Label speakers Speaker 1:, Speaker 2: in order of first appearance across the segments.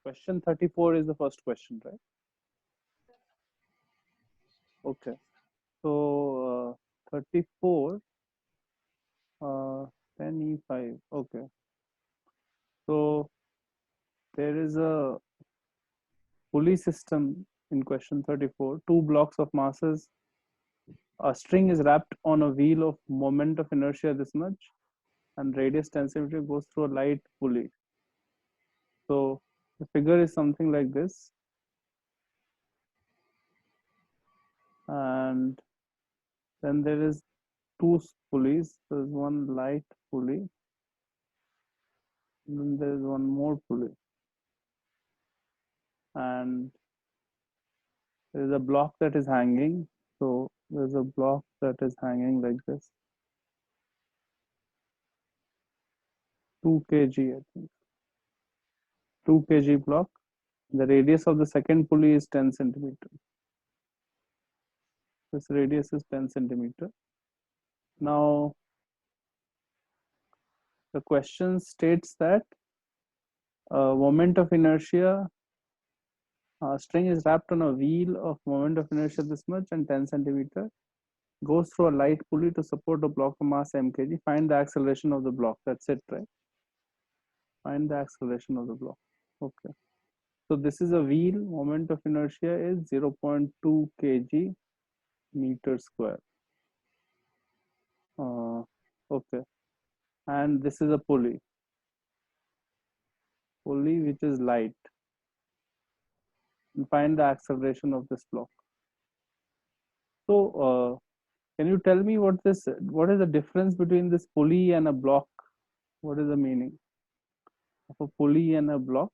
Speaker 1: Question 34 is the first question, right? Okay. So 34, 10E5. Okay. So there is a pulley system in question 34. Two blocks of masses. A string is wrapped on a wheel of moment of inertia this much, and radius 10 centimeter goes through a light pulley. So the figure is something like this, and then there is two pulleys. There's one light pulley, and then there is one more pulley, and there is a block that is hanging. So there's a block that is hanging like this, 2 kg, I think, 2 kg block. The radius of the second pulley is 10 centimeter. This radius is 10 centimeter. Now the question states that moment of inertia, string is wrapped on a wheel of moment of inertia this much and 10 centimeter, goes through a light pulley to support a block of mass m kg. Find the acceleration of the block. That's it, right? Find the acceleration of the block. Okay. So this is a wheel. Moment of inertia is 0.2 kg meter square. Okay. And this is a pulley. Pulley which is light. And find the acceleration of this block. So can you tell me what is the difference between this pulley and a block? What is the meaning of a pulley and a block?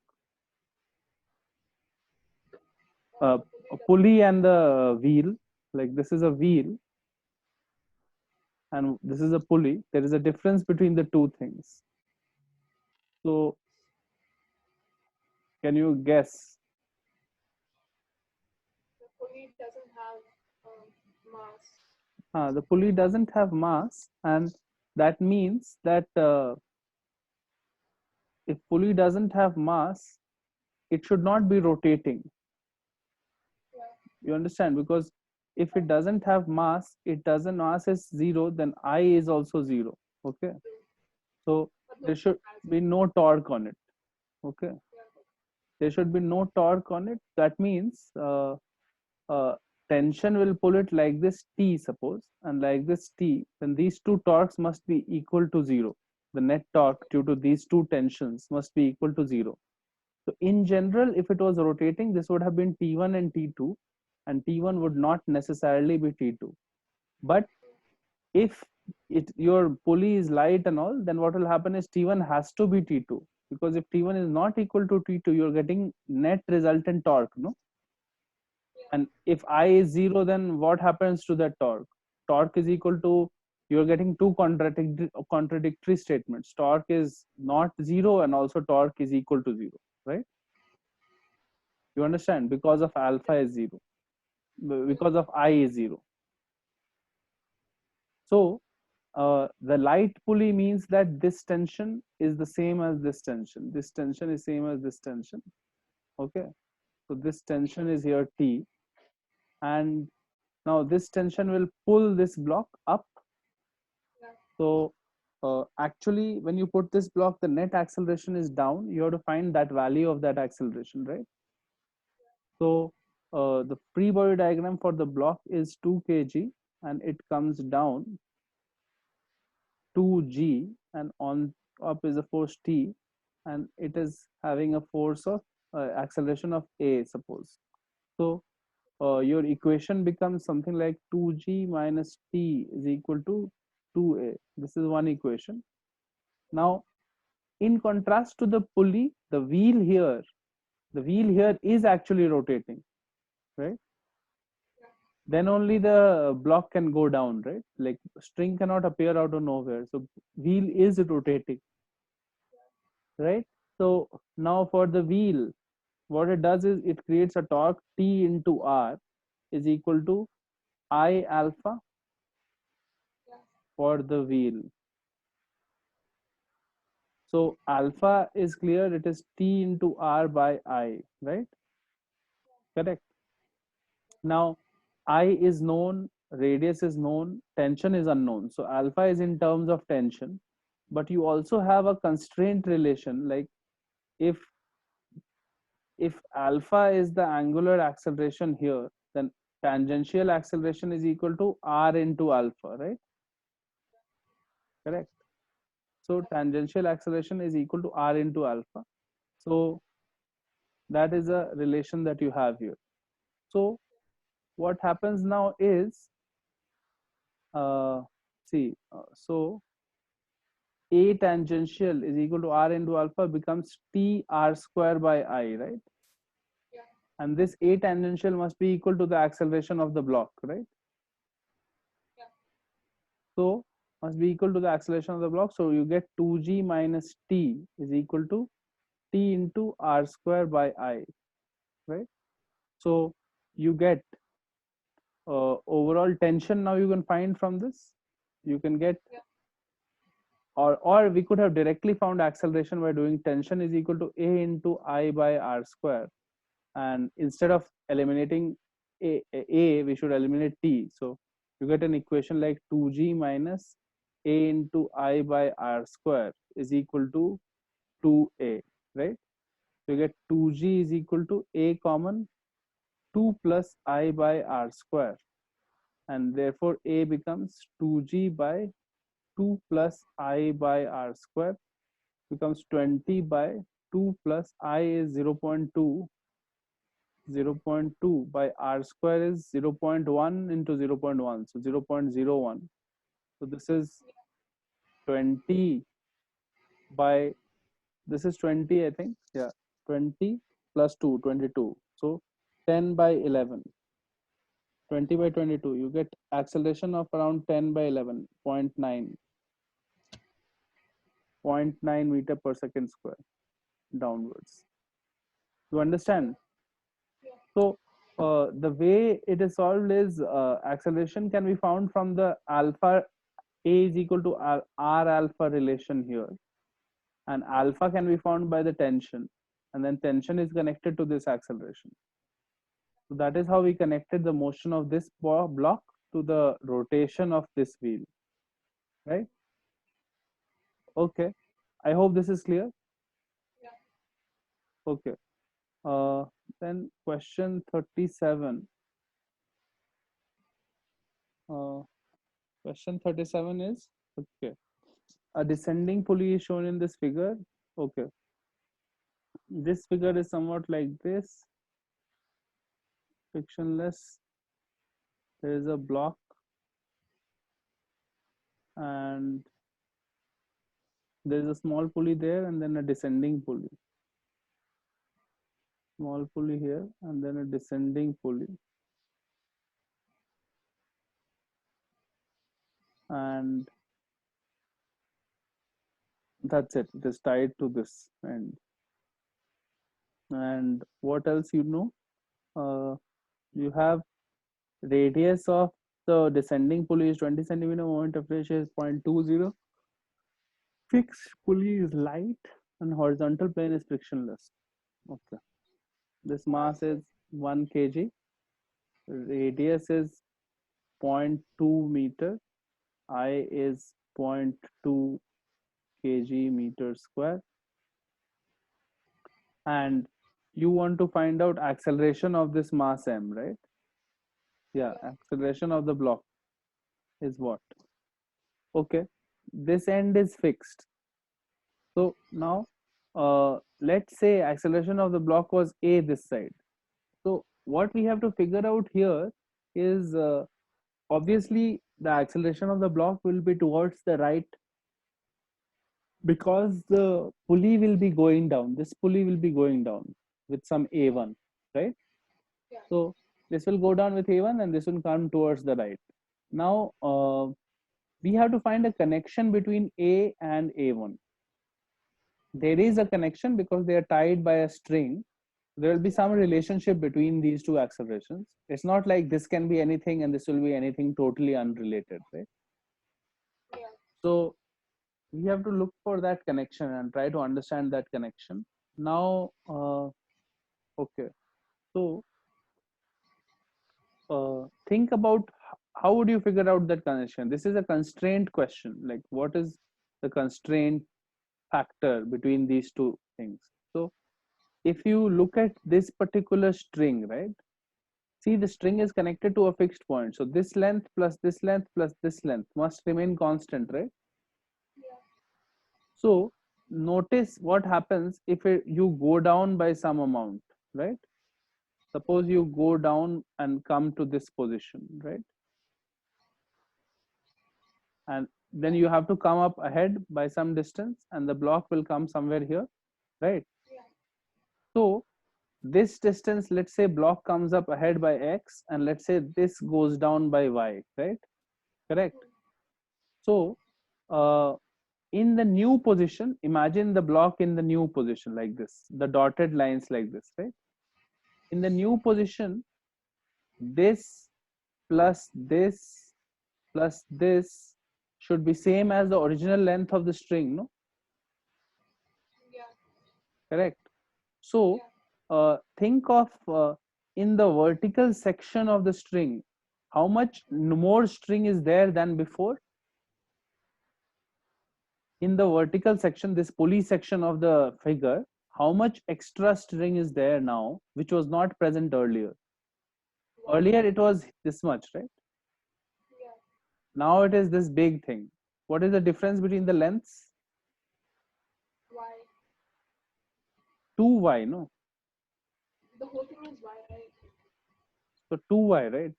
Speaker 1: A pulley and the wheel, like this is a wheel and this is a pulley. There is a difference between the two things. So can you guess?
Speaker 2: The pulley doesn't have mass.
Speaker 1: The pulley doesn't have mass, and that means that if pulley doesn't have mass, it should not be rotating.
Speaker 2: Yeah.
Speaker 1: You understand? Because if it doesn't have mass, mass is zero, then I is also zero. Okay. So there should be no torque on it. Okay. There should be no torque on it. That means tension will pull it like this T, suppose, and like this T, then these two torques must be equal to zero. The net torque due to these two tensions must be equal to zero. So in general, if it was rotating, this would have been T1 and T2, and T1 would not necessarily be T2. But if your pulley is light and all, then what will happen is T1 has to be T2, because if T1 is not equal to T2, you're getting net resultant torque, no? And if I is zero, then what happens to that torque? Torque is equal to, you're getting two contradictory statements. Torque is not zero and also torque is equal to zero, right? You understand? Because of alpha is zero, because of I is zero. So the light pulley means that this tension is the same as this tension. This tension is same as this tension. Okay. So this tension is here T, and now this tension will pull this block up. So actually, when you put this block, the net acceleration is down. You have to find that value of that acceleration, right? So the free body diagram for the block is 2 kg, and it comes down 2g, and on top is a force T, and it is having a force of acceleration of A, suppose. So your equation becomes something like 2g minus T is equal to 2A. This is one equation. Now, in contrast to the pulley, the wheel here is actually rotating, right? Then only the block can go down, right? Like string cannot appear out of nowhere. So wheel is rotating, right? So now for the wheel, what it does is it creates a torque T into R is equal to I alpha for the wheel. So alpha is clear, it is T into R by I, right? Correct. Now I is known, radius is known, tension is unknown. So alpha is in terms of tension, but you also have a constraint relation. Like if alpha is the angular acceleration here, then tangential acceleration is equal to R into alpha, right? Correct. So tangential acceleration is equal to R into alpha. So that is a relation that you have here. So what happens now is, uh, so A tangential is equal to R into alpha becomes T R square by I, right?
Speaker 2: Yeah.
Speaker 1: And this A tangential must be equal to the acceleration of the block, right?
Speaker 2: Yeah.
Speaker 1: So must be equal to the acceleration of the block. So you get 2g minus T is equal to T into R square by I, right? So you get overall tension now you can find from this. You can get,
Speaker 2: Yeah.
Speaker 1: or we could have directly found acceleration by doing tension is equal to A into I by R square. And instead of eliminating a, we should eliminate T. So you get an equation like 2g minus A into I by R square is equal to 2A, right? So you get 2g is equal to A common 2 plus I by R square, and therefore A becomes 2g by 2 plus I by R square becomes 20 by 2 plus I is 0.2 by R square is 0.1 into 0.1, so 0.01. So this is 20 by, this is 20, I think, yeah, 20 plus 2, 22. So 10 by 11, 20 by 22, you get acceleration of around 10 by 11, 0.9 meter per second square downwards. You understand?
Speaker 2: Yeah.
Speaker 1: So the way it is solved is, acceleration can be found from the alpha A is equal to R alpha relation here, and alpha can be found by the tension, and then tension is connected to this acceleration. So that is how we connected the motion of this block to the rotation of this wheel, right? Okay, I hope this is clear.
Speaker 2: Yeah.
Speaker 1: Okay, uh, then question 37. Uh, question 37 is, okay, a descending pulley is shown in this figure. Okay, this figure is somewhat like this, frictionless. There is a block, and there is a small pulley there, and then a descending pulley. Small pulley here, and then a descending pulley. And that's it. It is tied to this end. And what else you know? You have radius of the descending pulley is 20 centimeter, moment of inertia is 0.20. Fixed pulley is light, and horizontal plane is frictionless. Okay. This mass is 1 kg. Radius is zero point 0.2 meter. I is 0.2 kg meter square. And you want to find out acceleration of this mass m, right? Yeah,
Speaker 2: Yeah.
Speaker 1: acceleration of the block is what? Okay, this end is fixed. So now, let's say acceleration of the block was a this side. So what we have to figure out here is, obviously the acceleration of the block will be towards the right, because the pulley will be going down. This pulley will be going down with some a1, right?
Speaker 2: Yeah.
Speaker 1: So this will go down with a1, and this will come towards the right. Now we have to find a connection between a and a1. There is a connection because they are tied by a string. There will be some relationship between these two accelerations. It's not like this can be anything and this will be anything totally unrelated, right?
Speaker 2: Yeah.
Speaker 1: So we have to look for that connection and try to understand that connection. Now, okay, so think about how would you figure out that connection. This is a constraint question, like what is the constraint factor between these two things. So if you look at this particular string, right, see the string is connected to a fixed point, so this length plus this length plus this length must remain constant, right?
Speaker 2: Yeah.
Speaker 1: So notice what happens if you go down by some amount, right? Suppose you go down and come to this position, right? And then you have to come up ahead by some distance and the block will come somewhere here, right?
Speaker 2: Yeah.
Speaker 1: So this distance, let's say block comes up ahead by x, and let's say this goes down by y, right? Correct. So uh, in the new position, imagine the block in the new position like this, the dotted lines like this, right? In the new position, this plus this should be same as the original length of the string, no?
Speaker 2: Yeah.
Speaker 1: Correct. So think of in the vertical section of the string, how much more string is there than before? In the vertical section, this pulley section of the figure, how much extra string is there now, which was not present earlier?
Speaker 2: One.
Speaker 1: Earlier it was this much, right?
Speaker 2: Yeah.
Speaker 1: Now it is this big thing. What is the difference between the lengths?
Speaker 2: Y.
Speaker 1: 2y, no?
Speaker 2: The whole thing is Y, right?
Speaker 1: So 2y, right?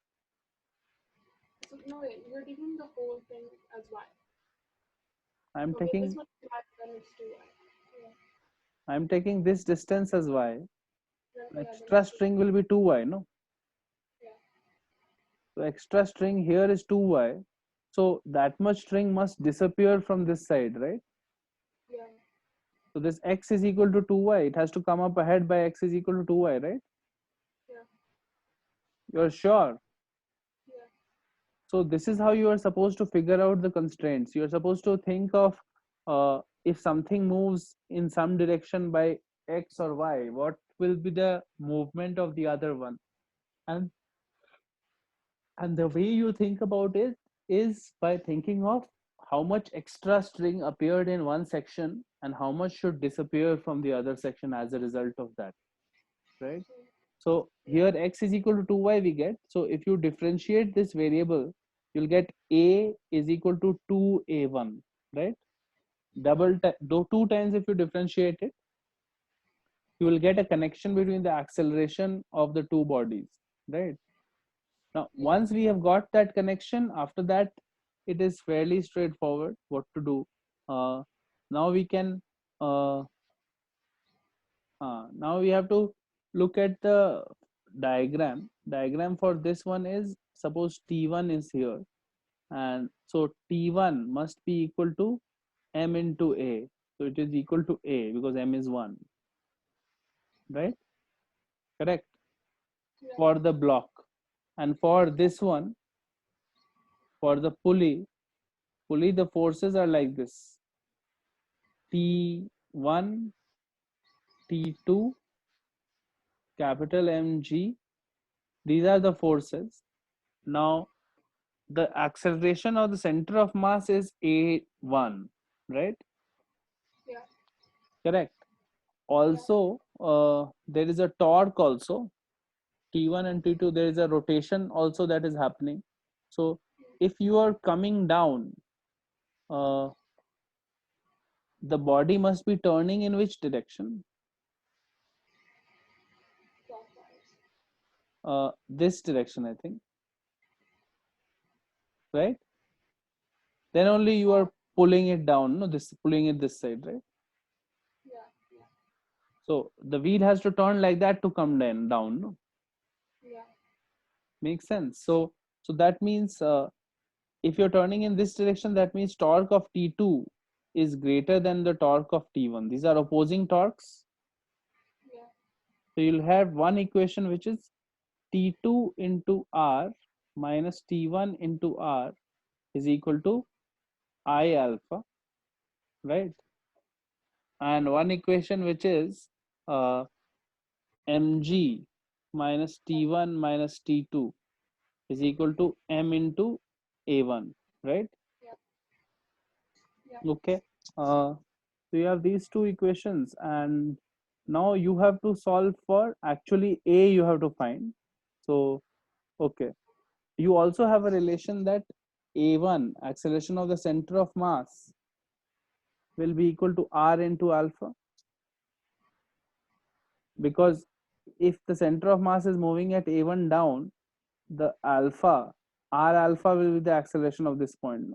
Speaker 2: So no wait, you're taking the whole thing as Y.
Speaker 1: I'm
Speaker 2: Okay, this
Speaker 1: taking
Speaker 2: one is Y, then it's 2Y. Yeah.
Speaker 1: I'm taking this distance as y.
Speaker 2: Then
Speaker 1: The
Speaker 2: yeah, then
Speaker 1: extra
Speaker 2: it's 2Y.
Speaker 1: string will be 2y, no?
Speaker 2: Yeah.
Speaker 1: So extra string here is 2y. So that much string must disappear from this side, right?
Speaker 2: Yeah.
Speaker 1: So this x is equal to 2y. It has to come up ahead by x is equal to 2y, right?
Speaker 2: Yeah.
Speaker 1: You're sure?
Speaker 2: Yeah.
Speaker 1: So this is how you are supposed to figure out the constraints. You're supposed to think of if something moves in some direction by x or y, what will be the movement of the other one? And the way you think about it is by thinking of how much extra string appeared in one section and how much should disappear from the other section as a result of that, right? So here x is equal to 2y we get. So if you differentiate this variable, you'll get a is equal to 2a1, right? Though 2 times if you differentiate it, you will get a connection between the acceleration of the two bodies, right? Now,
Speaker 2: Yeah.
Speaker 1: once we have got that connection, after that, it is fairly straightforward what to do. Now we can, uh, now we have to look at the diagram. Diagram for this one is, suppose T1 is here. And so T1 must be equal to M into A. So it is equal to A because M is 1, right? Correct.
Speaker 2: Yeah.
Speaker 1: For the block. And for this one, for the pulley, the forces are like this: T1, T2, capital Mg. These are the forces. Now, the acceleration of the center of mass is A1, right?
Speaker 2: Yeah.
Speaker 1: Correct.
Speaker 2: Yeah.
Speaker 1: Also, there is a torque also. T1 and T2, there is a rotation also that is happening. So, if you are coming down, uh, the body must be turning in which direction?
Speaker 2: Clockwise.
Speaker 1: This direction, I think, right? Then only you are pulling it down, no, this pulling it this side, right?
Speaker 2: Yeah. Yeah.
Speaker 1: So the wheel has to turn like that to come down, no?
Speaker 2: Yeah.
Speaker 1: Makes sense. So that means if you're turning in this direction, that means torque of T2 is greater than the torque of T1. These are opposing torques.
Speaker 2: Yeah.
Speaker 1: So you'll have one equation which is T2 into R minus T1 into R is equal to I alpha. right? And one equation which is uh, mg minus t1 minus t2 is equal to m into a1, right?
Speaker 2: Yeah. Yeah.
Speaker 1: Okay. So you have these two equations, and now you have to solve for actually a you have to find. So okay, you also have a relation that a1 acceleration of the center of mass will be equal to r into alpha, because if the center of mass is moving at a1 down, the alpha r alpha will be the acceleration of this point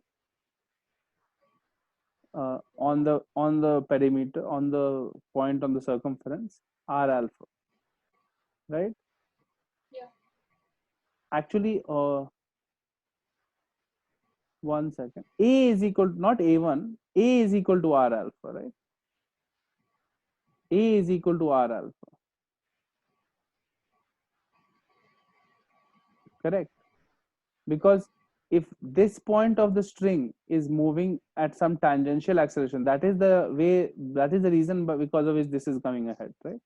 Speaker 1: on the perimeter, on the point on the circumference, r alpha, right?
Speaker 2: Yeah.
Speaker 1: Actually, one second, a is equal to, not a1, a is equal to r alpha, right? A is equal to r alpha, correct? Because if this point of the string is moving at some tangential acceleration, that is the way, that is the reason because of which this is coming ahead, right?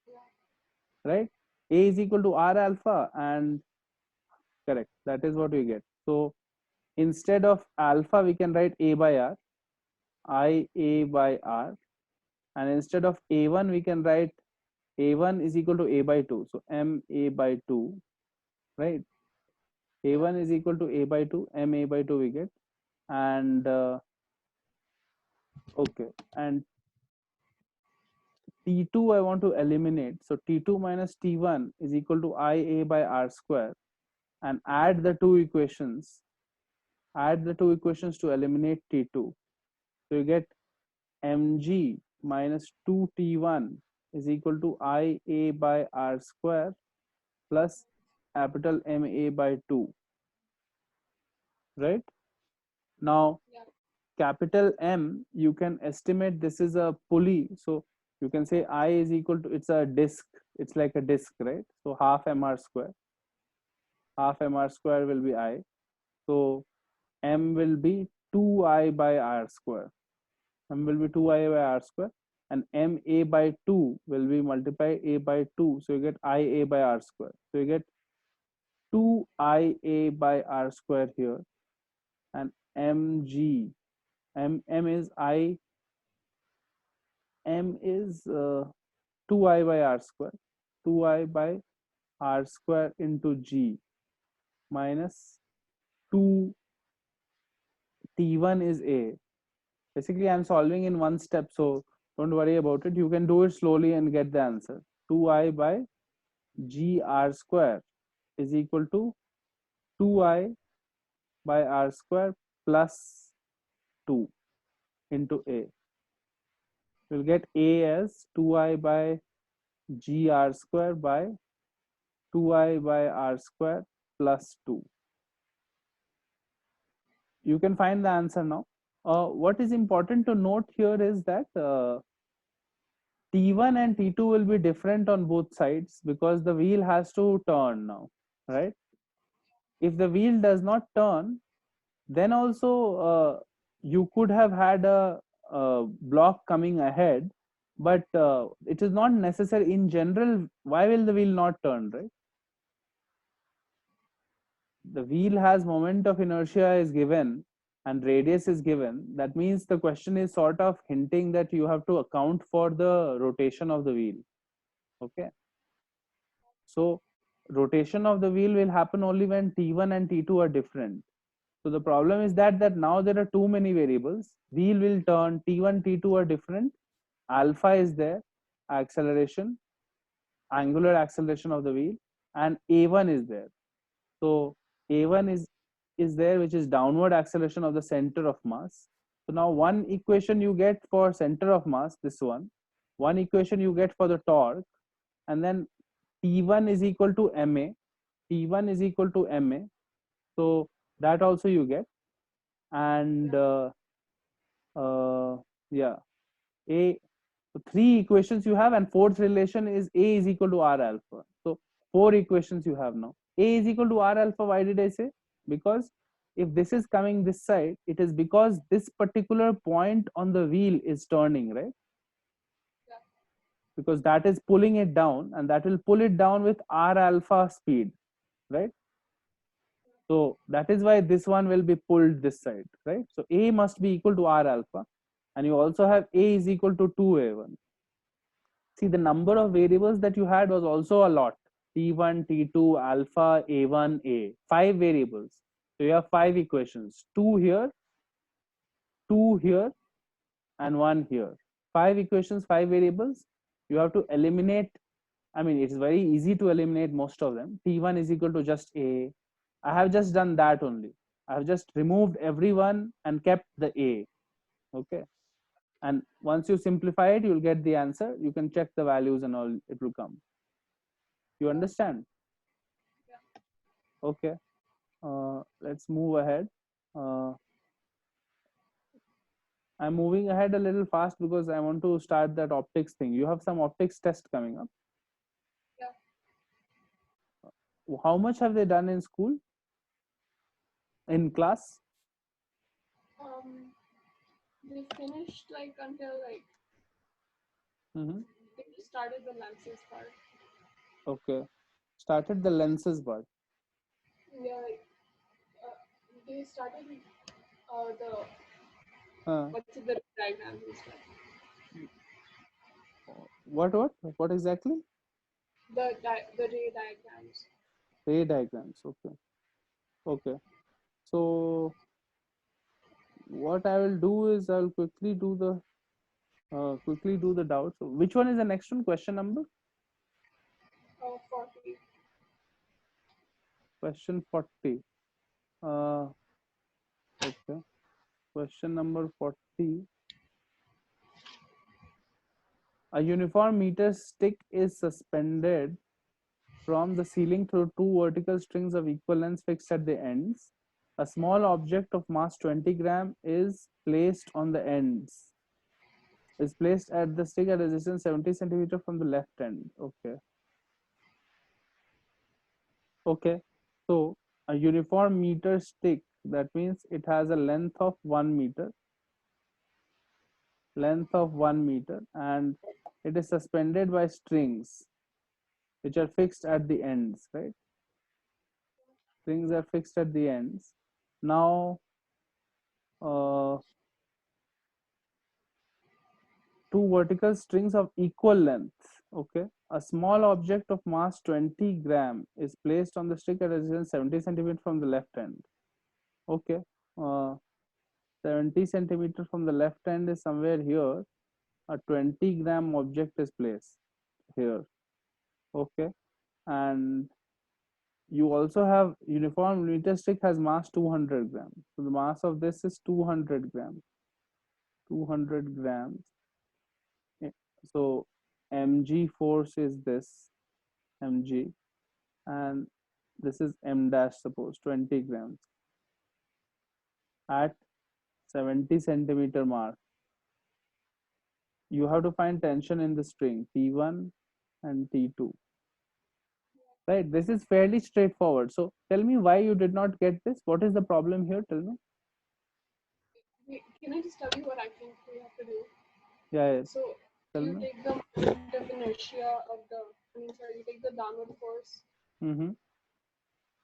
Speaker 2: Yeah.
Speaker 1: Right? A is equal to r alpha, and correct, that is what we get. So instead of alpha we can write a by r, I a by r, and instead of a1 we can write a1 is equal to a by 2, so m a by 2, right?
Speaker 2: Yeah.
Speaker 1: A1 is equal to a by 2, m a by 2 we get. And okay, and t2 I want to eliminate, so t2 minus t1 is equal to ia by r square, and add the two equations to eliminate t2. So you get mg minus 2t1 is equal to ia by r square plus capital ma by 2, right? Now
Speaker 2: Yeah.
Speaker 1: capital M, you can estimate this is a pulley, so you can say I is equal to, it's a disk, it's like a disk, right? So half mr square, half mr square will be I, so M will be 2I by r square, M will be 2I by r square, and ma by 2 will be multiply a by 2, so you get ia by r square, so you get 2ia by r square here, and mg, m is I, m is 2I by r square, 2I by r square into g, minus 2 t1 is a. Basically I'm solving in one step, so don't worry about it, you can do it slowly and get the answer. 2I by g r square is equal to 2I by r square plus 2 into a. We'll get a as 2I by g r square by 2I by r square plus 2. You can find the answer now. What is important to note here is that T1 and T2 will be different on both sides because the wheel has to turn now, right? If the wheel does not turn, then also you could have had a block coming ahead, but it is not necessary. In general, why will the wheel not turn, right? The wheel has moment of inertia is given and radius is given. That means the question is sort of hinting that you have to account for the rotation of the wheel. Okay, so rotation of the wheel will happen only when t1 and t2 are different. So the problem is that now there are too many variables. Wheel will turn, t1 t2 are different, alpha is there, acceleration, angular acceleration of the wheel, and a1 is there. So a1 is there, which is downward acceleration of the center of mass. So now one equation you get for center of mass, this one equation you get for the torque, and then t1 is equal to ma, t1 is equal to ma, so that also you get. And
Speaker 2: Yeah.
Speaker 1: yeah, a, so three equations you have, and fourth relation is a is equal to r alpha. So four equations you have now. A is equal to r alpha, why did I say? Because if this is coming this side, it is because this particular point on the wheel is turning, right?
Speaker 2: Yeah.
Speaker 1: Because that is pulling it down, and that will pull it down with r alpha speed, right? So that is why this one will be pulled this side, right? So a must be equal to r alpha, and you also have a is equal to 2a1. See, the number of variables that you had was also a lot. T1, T2, alpha, A1, A. 5 variables. So you have 5 equations. 2 here, 2 here, and 1 here. 5 equations, 5 variables. You have to eliminate. I mean, it's very easy to eliminate most of them. T1 is equal to just A. I have just done that only. I have just removed everyone and kept the A. Okay. And once you simplify it, you'll get the answer. You can check the values and all, it will come. You understand?
Speaker 2: Yeah.
Speaker 1: Okay. Let's move ahead. I'm moving ahead a little fast because I want to start that optics thing. You have some optics test coming up.
Speaker 2: Yeah.
Speaker 1: How much have they done in school? In class?
Speaker 2: Um, they finished like until like
Speaker 1: Mm-hmm.
Speaker 2: they started the lenses part.
Speaker 1: Okay. Started the lenses part.
Speaker 2: Yeah, like they started the
Speaker 1: Uh,
Speaker 2: what's it, the diagrams and stuff.
Speaker 1: what exactly?
Speaker 2: The ray diagrams.
Speaker 1: Ray diagrams. Okay. Okay. So what I will do is I'll quickly do the doubt. So which one is the next one? Question number?
Speaker 2: 40.
Speaker 1: Question 40. Uh, okay. Question number 40. A uniform meter stick is suspended from the ceiling through two vertical strings of equal length fixed at the ends. A small object of mass 20 gram is placed on the ends. Is placed at the stick at a distance 70 centimeter from the left end. Okay. Okay. So a uniform meter stick, that means it has a length of 1 meter, and it is suspended by strings which are fixed at the ends, right? Strings are fixed at the ends. Now, uh, two vertical strings of equal length. Okay. A small object of mass 20 gram is placed on the stick at a distance 70 centimeter from the left end. Okay. Uh, 70 centimeter from the left end is somewhere here. A 20-gram object is placed here. Okay. And you also have uniform meter stick has mass 200 grams. So the mass of this is 200 grams. 200 grams. So mg force is this mg, and this is m dash, suppose 20 grams at 70 centimeter mark. You have to find tension in the string T1 and T2. Right, this is fairly straightforward. So tell me why you did not get this. What is the problem here? Tell me.
Speaker 2: Wait, can I just tell you what I think we have to do?
Speaker 1: Yeah, yeah.
Speaker 2: So
Speaker 1: Tell
Speaker 2: you
Speaker 1: me.
Speaker 2: take the moment of inertia of the, I mean, sorry, you take the downward force,
Speaker 1: Mm-hmm.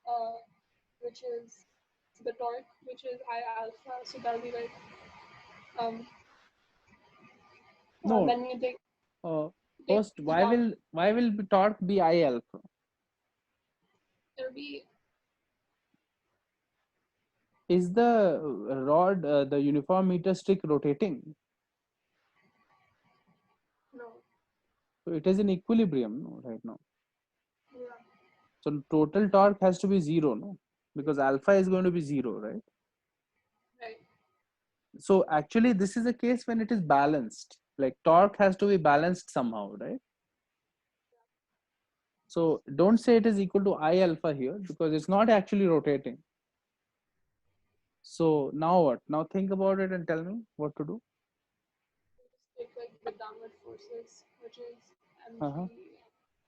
Speaker 2: uh, which is the torque, which is I alpha. So that'll be like, um,
Speaker 1: No.
Speaker 2: then you
Speaker 1: Uh,
Speaker 2: take
Speaker 1: First,
Speaker 2: the
Speaker 1: why
Speaker 2: down.
Speaker 1: will torque be I alpha?
Speaker 2: It'll be
Speaker 1: Is the rod, the uniform meter stick rotating?
Speaker 2: no,
Speaker 1: So it is in equilibrium, no, right now.
Speaker 2: yeah,
Speaker 1: So total torque has to be zero, no? Because alpha is going to be zero, right?
Speaker 2: right,
Speaker 1: So actually, this is a case when it is balanced. Like torque has to be balanced somehow, right? So don't say it is equal to I alpha here because it's not actually rotating. So now what? Now think about it and tell me what to do.
Speaker 2: you just take like the downward forces, which is
Speaker 1: Uh-huh.
Speaker 2: mg.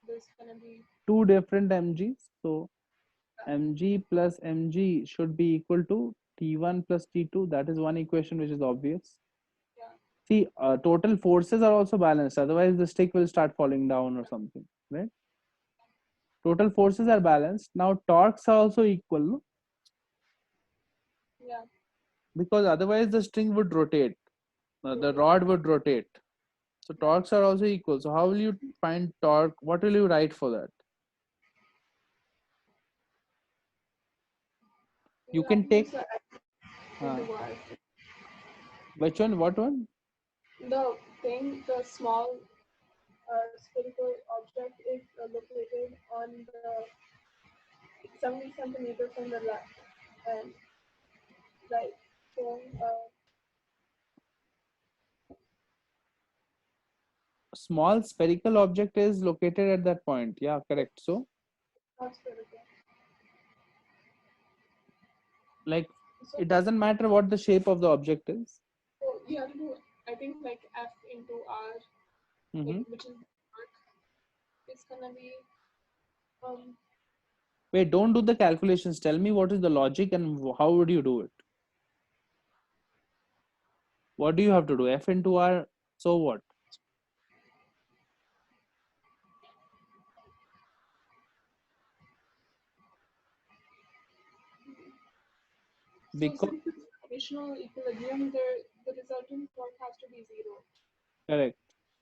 Speaker 2: There's gonna be
Speaker 1: Two different mg's. So mg plus mg should be equal to T1 plus T2. That is one equation which is obvious.
Speaker 2: Yeah.
Speaker 1: See, total forces are also balanced. Otherwise, the stick will start falling down or something, right? Total forces are balanced. Now, torques are also equal, no?
Speaker 2: Yeah.
Speaker 1: Because otherwise the string would rotate, the
Speaker 2: Rotate.
Speaker 1: rod would rotate. So
Speaker 2: Yeah.
Speaker 1: torques are also equal. So how will you find torque? What will you write for that? You
Speaker 2: You have
Speaker 1: can
Speaker 2: to use
Speaker 1: take
Speaker 2: the F
Speaker 1: uh,
Speaker 2: into Y.
Speaker 1: which one? What one?
Speaker 2: The thing, the small spherical object is located on the 70 centimeter from the left and right. So,
Speaker 1: Small spherical object is located at that point. Yeah, correct. So
Speaker 2: not spherical.
Speaker 1: like
Speaker 2: So,
Speaker 1: it doesn't matter what the shape of the object is.
Speaker 2: so you have to do, I think, like F into R, like,
Speaker 1: Hmm.
Speaker 2: which is arc, is gonna be, um,
Speaker 1: Wait, don't do the calculations. Tell me what is the logic and how would you do it? What do you have to do? F into R. So what?
Speaker 2: so
Speaker 1: Because
Speaker 2: since it's additional equilibrium, the resultant torque has to be zero.
Speaker 1: correct.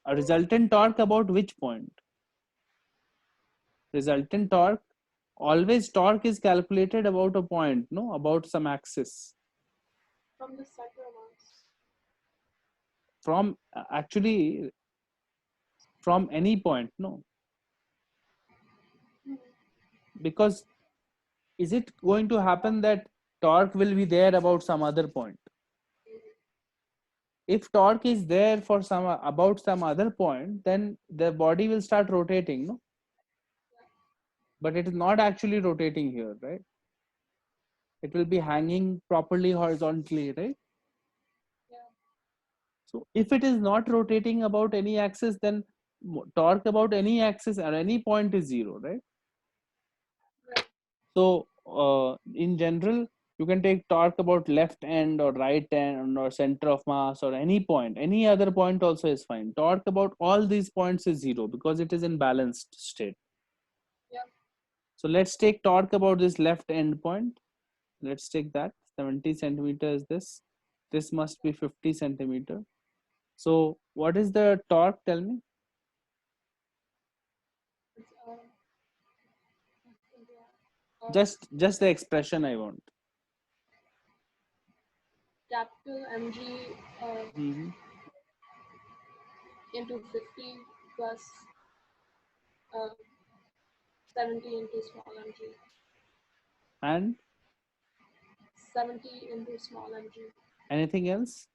Speaker 1: A
Speaker 2: So,
Speaker 1: resultant torque about which point? Resultant torque, always torque is calculated about a point, no, about some axis,
Speaker 2: from the center mass.
Speaker 1: from actually from any point, no,
Speaker 2: Mhm.
Speaker 1: because is it going to happen that torque will be there about some other point? If torque is there for some about some other point, then the body will start rotating, no, but it is not actually rotating here, right? It will be hanging properly horizontally, right?
Speaker 2: Yeah.
Speaker 1: So if it is not rotating about any axis, then torque about any axis or any point is zero, right?
Speaker 2: Right.
Speaker 1: So in general, you can take torque about left end or right end or center of mass or any point. Any other point also is fine. Torque about all these points is zero because it is in balanced state.
Speaker 2: Yeah.
Speaker 1: So let's take torque about this left end point. Let's take that 70 centimeter is this. This must be 50 centimeter. So what is the torque? Tell me.
Speaker 2: It's, into R.
Speaker 1: Just the expression I want.
Speaker 2: Capital MG
Speaker 1: Hmm.
Speaker 2: into 50 plus uh, 70 into small mg.
Speaker 1: And
Speaker 2: 70 into small mg.
Speaker 1: anything else?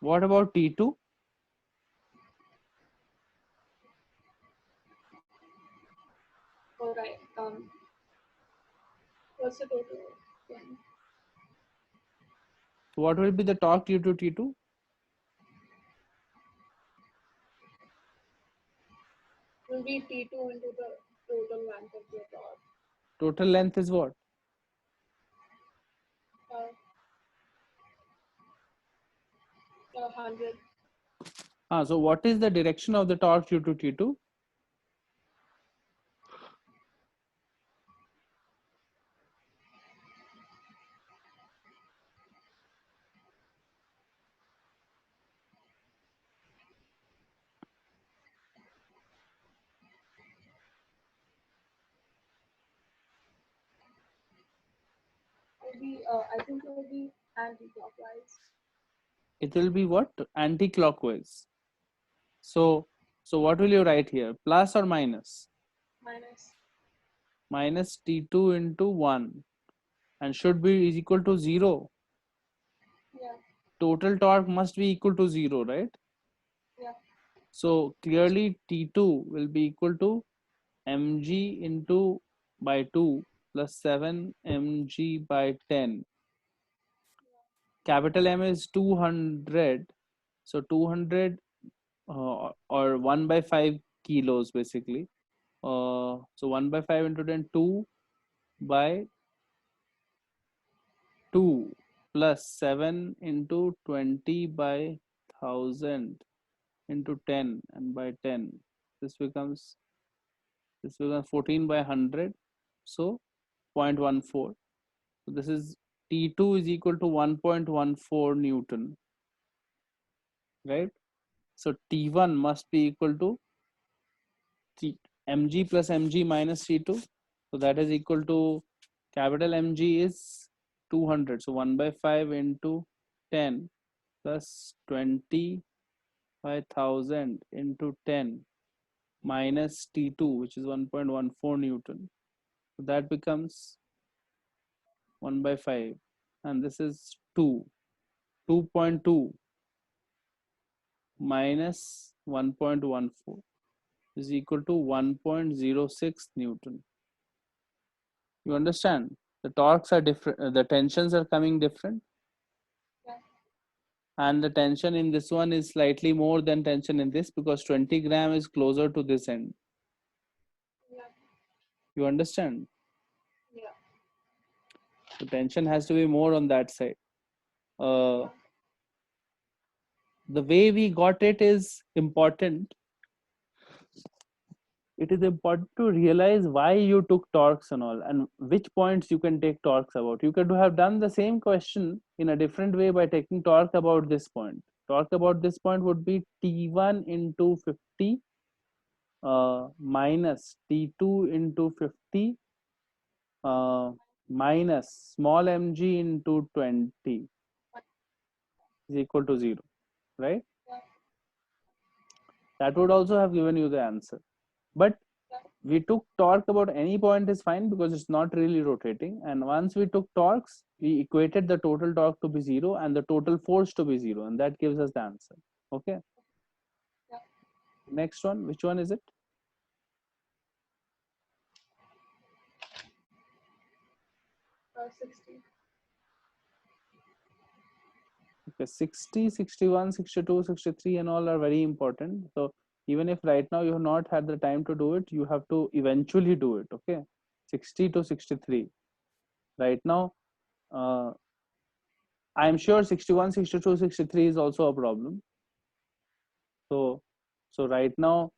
Speaker 1: What about T2?
Speaker 2: All right. What's the total? Again?
Speaker 1: So what will be the torque due to T2?
Speaker 2: Will be T2 into the total length of the rod.
Speaker 1: Total length is what?
Speaker 2: Uh, 100.
Speaker 1: So what is the direction of the torque due to T2?
Speaker 2: Will be, I think it will be anti-clockwise.
Speaker 1: It will be what? Anti-clockwise. So what will you write here? Plus or minus?
Speaker 2: Minus.
Speaker 1: Minus T2 into 1 and should be is equal to 0.
Speaker 2: Yeah.
Speaker 1: Total torque must be equal to 0, right?
Speaker 2: Yeah.
Speaker 1: So clearly T2 will be equal to mg into by 2 plus 7 mg by 10. Capital M is 200. So 200 or 1 by 5 kilos basically. So 1 by 5 into 10, 2 by 2 plus 7 into 20 by 1000 into 10 and by 10. This becomes 14 by 100. So 0.14. So this is T2 is equal to 1.14 Newton, right? So T1 must be equal to mg plus mg minus T2. So that is equal to capital Mg is 200. So 1 by 5 into 10 plus 20 by 1000 into 10 minus T2, which is 1.14 Newton. So that becomes 1 by 5. And this is 2. 2.2 minus 1.14 is equal to 1.06 Newton. You understand? The torques are different, the tensions are coming different,
Speaker 2: Yeah.
Speaker 1: and the tension in this one is slightly more than tension in this because 20 gram is closer to this end.
Speaker 2: Yeah.
Speaker 1: You understand?
Speaker 2: Yeah.
Speaker 1: The tension has to be more on that side.
Speaker 2: Yeah.
Speaker 1: The way we got it is important. It is important to realize why you took torques and all, and which points you can take torques about. You could have done the same question in a different way by taking torque about this point. Torque about this point would be T1 into 50 minus T2 into 50 uh, minus small mg into 20 is equal to 0, right?
Speaker 2: Yeah.
Speaker 1: That would also have given you the answer. But we took torque about any point is fine because it's not really rotating. And once we took torques, we equated the total torque to be 0 and the total force to be 0. And that gives us the answer. Okay.
Speaker 2: Yeah.
Speaker 1: Next one, which one is it?
Speaker 2: Uh, 60.
Speaker 1: Okay, 60, 61, 62, 63 and all are very important. So even if right now you have not had the time to do it, you have to eventually do it. Okay. 60 to 63. Right now, I'm sure 61, 62, 63 is also a problem. So, so right now,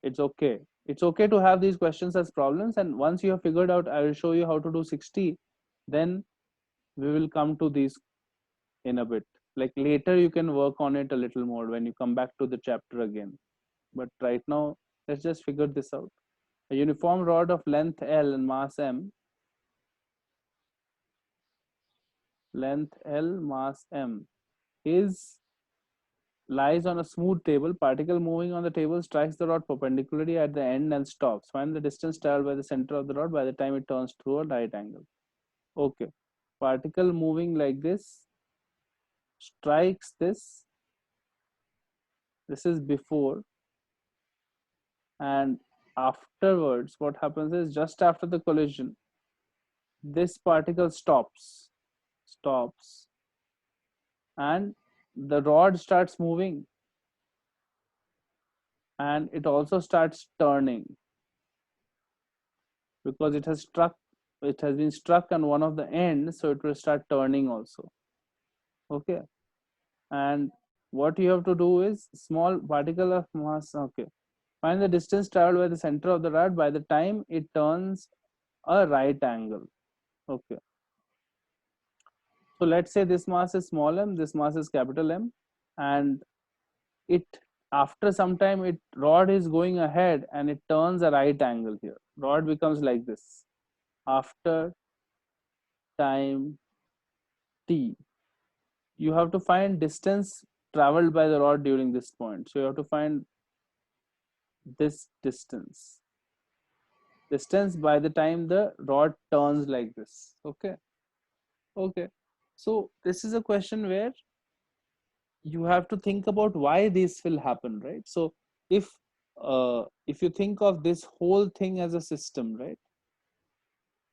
Speaker 1: it's okay. It's okay to have these questions as problems. And once you have figured out, I will show you how to do 60. Then we will come to these in a bit. Like later, you can work on it a little more when you come back to the chapter again. But right now, let's just figure this out. A uniform rod of length L and mass M, mass M, is lies on a smooth table. Particle moving on the table strikes the rod perpendicularly at the end and stops. Find the distance traveled by the center of the rod by the time it turns through a right angle. Okay. Particle moving like this strikes this. This is before. And afterwards, what happens is just after the collision, this particle stops, and the rod starts moving and it also starts turning because it has been struck on one of the ends, so it will start turning also. Okay. And what you have to do is small particle of mass. Okay, find the distance traveled by the center of the rod by the time it turns a right angle. Okay, so let's say this mass is small m, this mass is capital M, and it after some time it rod is going ahead and it turns a right angle here. Rod becomes like this after time t. You have to find distance traveled by the rod during this point. So you have to find this distance by the time the rod turns like this. Okay. Okay. So this is a question where you have to think about why this will happen, right? So if you think of this whole thing as a system, right?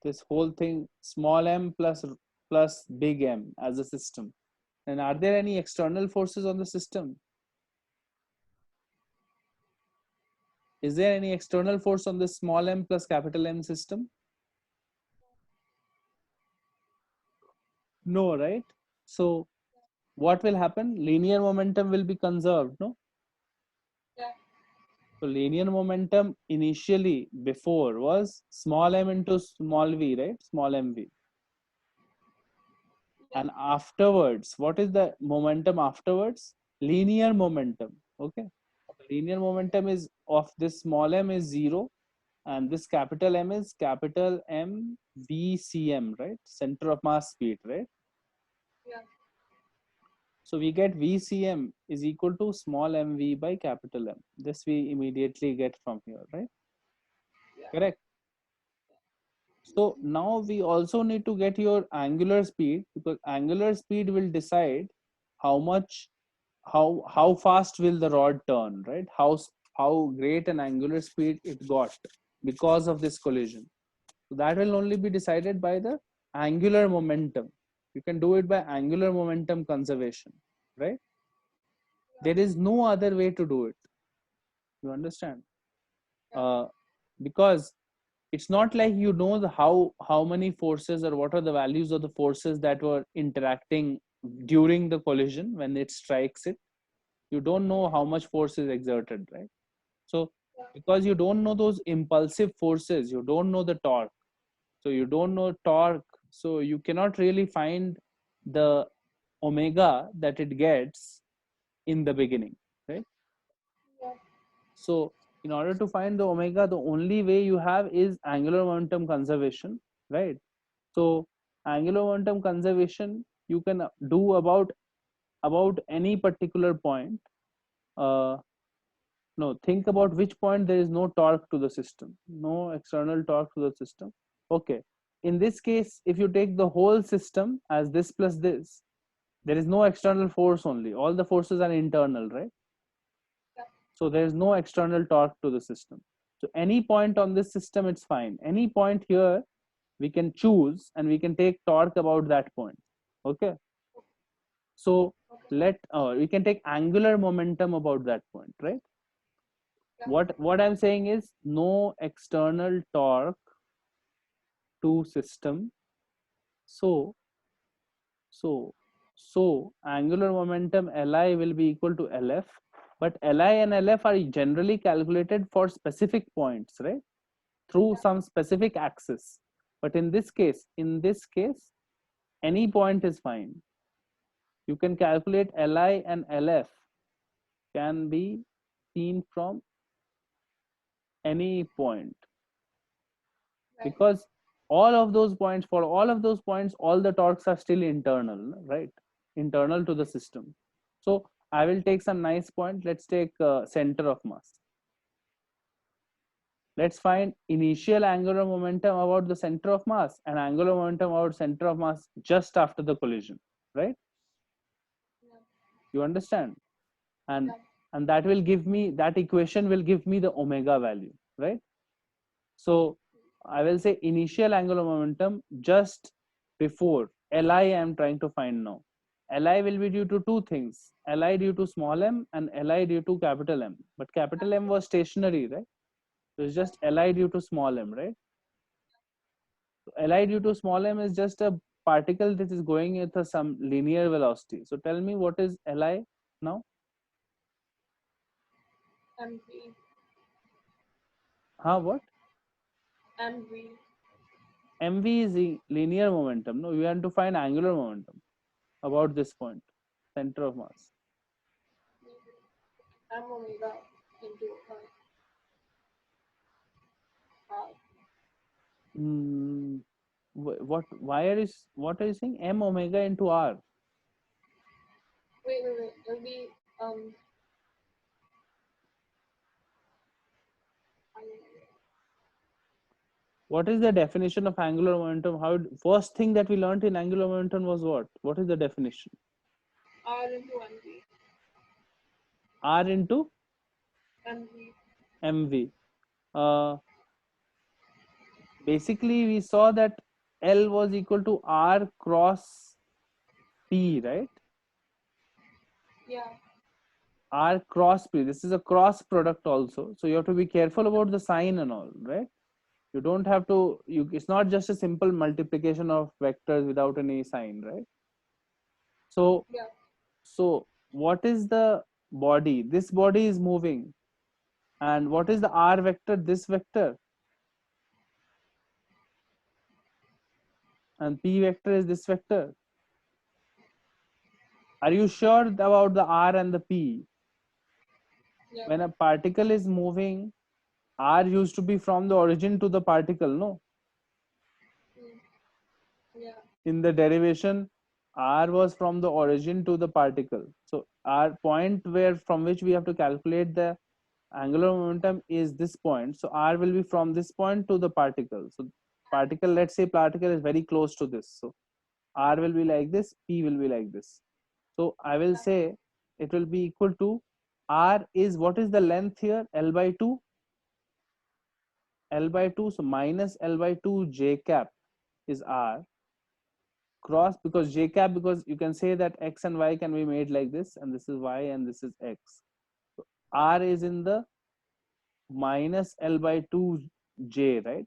Speaker 1: This whole thing, small m plus big M as a system. And are there any external forces on the system? Is there any external force on this small m plus capital M system? No, right? So what will happen? Linear momentum will be conserved, no?
Speaker 2: Yeah.
Speaker 1: So linear momentum initially before was small m into small v, right? Small mv. And afterwards, what is the momentum afterwards? Linear momentum. Okay. Linear momentum is of this small m is 0, and this capital M is capital M VCM, right? Center of mass speed, right?
Speaker 2: Yeah.
Speaker 1: So we get VCM is equal to small mv by capital M. This we immediately get from here, right?
Speaker 2: Yeah.
Speaker 1: Correct. So now we also need to get your angular speed, because angular speed will decide how much, how fast will the rod turn, right? How great an angular speed it got because of this collision. So that will only be decided by the angular momentum. You can do it by angular momentum conservation, right? There is no other way to do it. You understand? Uh, because it's not like you know how many forces or what are the values of the forces that were interacting during the collision when it strikes it. You don't know how much force is exerted, right? So because you don't know those impulsive forces, you don't know the torque. So you don't know torque, so you cannot really find the omega that it gets in the beginning, right?
Speaker 2: Yeah.
Speaker 1: So in order to find the omega, the only way you have is angular momentum conservation, right? So angular momentum conservation you can do about any particular point. uh, no, think about which point there is no torque to the system, no external torque to the system. Okay, in this case, if you take the whole system as this plus this, there is no external force, only all the forces are internal, right?
Speaker 2: Yeah.
Speaker 1: So there is no external torque to the system. So any point on this system, it's fine. Any point here we can choose and we can take torque about that point. Okay, so
Speaker 2: Okay.
Speaker 1: let we can take angular momentum about that point, right?
Speaker 2: Yeah.
Speaker 1: What I'm saying is no external torque to system. So so so angular momentum Li will be equal to Lf, but Li and Lf are generally calculated for specific points, right? Through some specific axis. But in this case, any point is fine. You can calculate Li and Lf can be seen from any point,
Speaker 2: Right.
Speaker 1: because all of those points, for all of those points, all the torques are still internal, right? Internal to the system. So I will take some nice point. Let's take center of mass. Let's find initial angular momentum about the center of mass and angular momentum about center of mass just after the collision, right?
Speaker 2: Yeah.
Speaker 1: You understand? and
Speaker 2: Yeah.
Speaker 1: and that will give me, that equation will give me the omega value, right? So I will say initial angular momentum just before Li I am trying to find now. Li will be due to two things: Li due to small m and Li due to capital M. But capital M was stationary, right? So it's just Li due to small m, right? So Li due to small m is just a particle that is going at some linear velocity. So tell me, what is Li now?
Speaker 2: MV.
Speaker 1: What?
Speaker 2: MV.
Speaker 1: Mv is linear momentum. No, we want to find angular momentum about this point, center of mass.
Speaker 2: M omega into R.
Speaker 1: Mm, what? Why are you? What are you saying? M omega into R.
Speaker 2: Wait. It'll be I-
Speaker 1: What is the definition of angular momentum? How? First thing that we learned in angular momentum was what? What is the definition?
Speaker 2: R into MV.
Speaker 1: R into
Speaker 2: MV.
Speaker 1: mv. Uh, Basically, we saw that L was equal to R cross P, right?
Speaker 2: Yeah.
Speaker 1: R cross P. This is a cross product also. So you have to be careful about the sign and all, right? You don't have to, it's not just a simple multiplication of vectors without any sign, right? So,
Speaker 2: Yeah.
Speaker 1: so what is the body? This body is moving. And what is the R vector? This vector. And P vector is this vector. Are you sure about the R and the P?
Speaker 2: Yeah.
Speaker 1: When a particle is moving, R used to be from the origin to the particle, no?
Speaker 2: Mm. Yeah.
Speaker 1: In the derivation, R was from the origin to the particle. So our point where from which we have to calculate the angular momentum is this point. So R will be from this point to the particle. So particle, let's say particle is very close to this. So R will be like this, P will be like this. So I will say it will be equal to R is, what is the length here? L by 2. L by 2. So minus L by 2 J cap is R cross, because J cap, because you can say that X and Y can be made like this, and this is Y and this is X. So R is in the minus L by 2 J, right?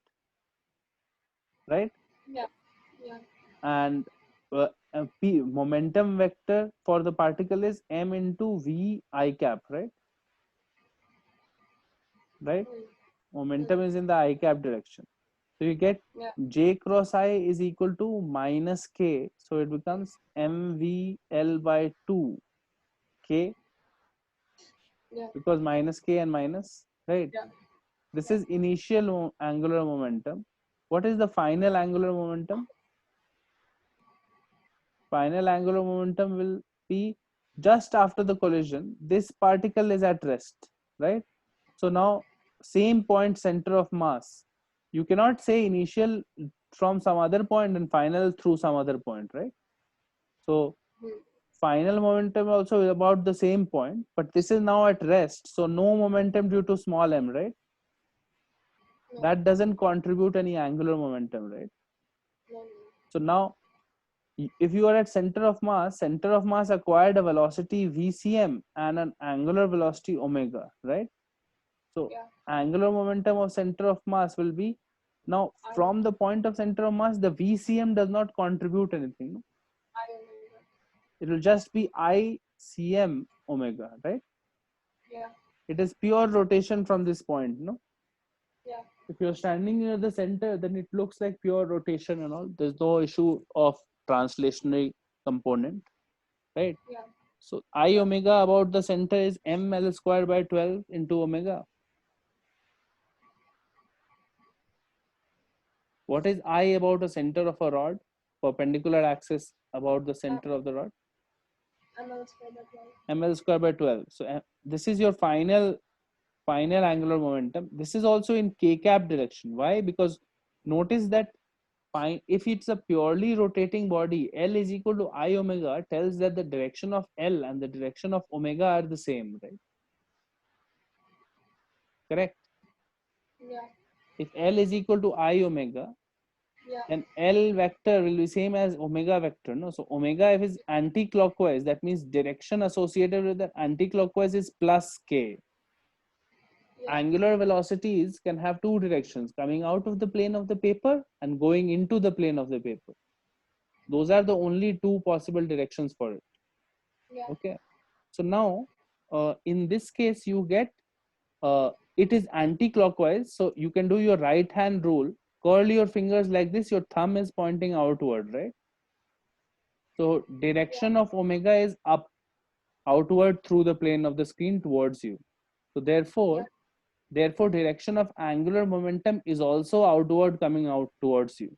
Speaker 1: Right?
Speaker 2: Yeah. Yeah.
Speaker 1: And P momentum vector for the particle is M into V I cap, right? Right?
Speaker 2: Mm.
Speaker 1: Momentum
Speaker 2: Mm.
Speaker 1: is in the I cap direction. So you get
Speaker 2: Yeah.
Speaker 1: J cross I is equal to minus K. So it becomes MVL by 2 K,
Speaker 2: Yeah.
Speaker 1: because minus K and minus, right?
Speaker 2: Yeah.
Speaker 1: This
Speaker 2: Yeah.
Speaker 1: is initial angular momentum. What is the final angular momentum? Final angular momentum will be just after the collision. This particle is at rest, right? So now, same point, center of mass. You cannot say initial from some other point and final through some other point, right? So
Speaker 2: Mm.
Speaker 1: final momentum also is about the same point, but this is now at rest. So no momentum due to small m, right?
Speaker 2: No.
Speaker 1: That doesn't contribute any angular momentum, right?
Speaker 2: No. No.
Speaker 1: So now, if you are at center of mass acquired a velocity vcm and an angular velocity omega, right? So
Speaker 2: Yeah.
Speaker 1: angular momentum of center of mass will be, now
Speaker 2: I.
Speaker 1: from the point of center of mass, the vcm does not contribute anything, no?
Speaker 2: I omega.
Speaker 1: It will just be icm omega, right?
Speaker 2: Yeah.
Speaker 1: It is pure rotation from this point, no?
Speaker 2: Yeah.
Speaker 1: If you're standing near the center, then it looks like pure rotation and all. There's no issue of translationary component, right?
Speaker 2: Yeah.
Speaker 1: So I
Speaker 2: Yeah.
Speaker 1: omega about the center is ml square by 12 into omega. What is I about the center of a rod? Perpendicular axis about the center of the rod?
Speaker 2: ML square by 12.
Speaker 1: ml square by 12. So this is your final angular momentum. This is also in k cap direction. Why? Because notice that if it's a purely rotating body, L is equal to I omega tells that the direction of L and the direction of omega are the same, right? Correct.
Speaker 2: Yeah.
Speaker 1: If L is equal to I omega,
Speaker 2: Yeah.
Speaker 1: then L vector will be same as omega vector, no? So omega, if is anti-clockwise, that means direction associated with the anti-clockwise is plus k.
Speaker 2: Yeah.
Speaker 1: Angular velocities can have two directions, coming out of the plane of the paper and going into the plane of the paper. Those are the only two possible directions for it.
Speaker 2: Yeah.
Speaker 1: Okay. So now, in this case, you get it is anti-clockwise. So you can do your right hand rule. Curl your fingers like this. Your thumb is pointing outward, right? So
Speaker 2: Yeah.
Speaker 1: direction of omega is up, outward through the plane of the screen towards you. So
Speaker 2: Yeah.
Speaker 1: therefore direction of angular momentum is also outward coming out towards you.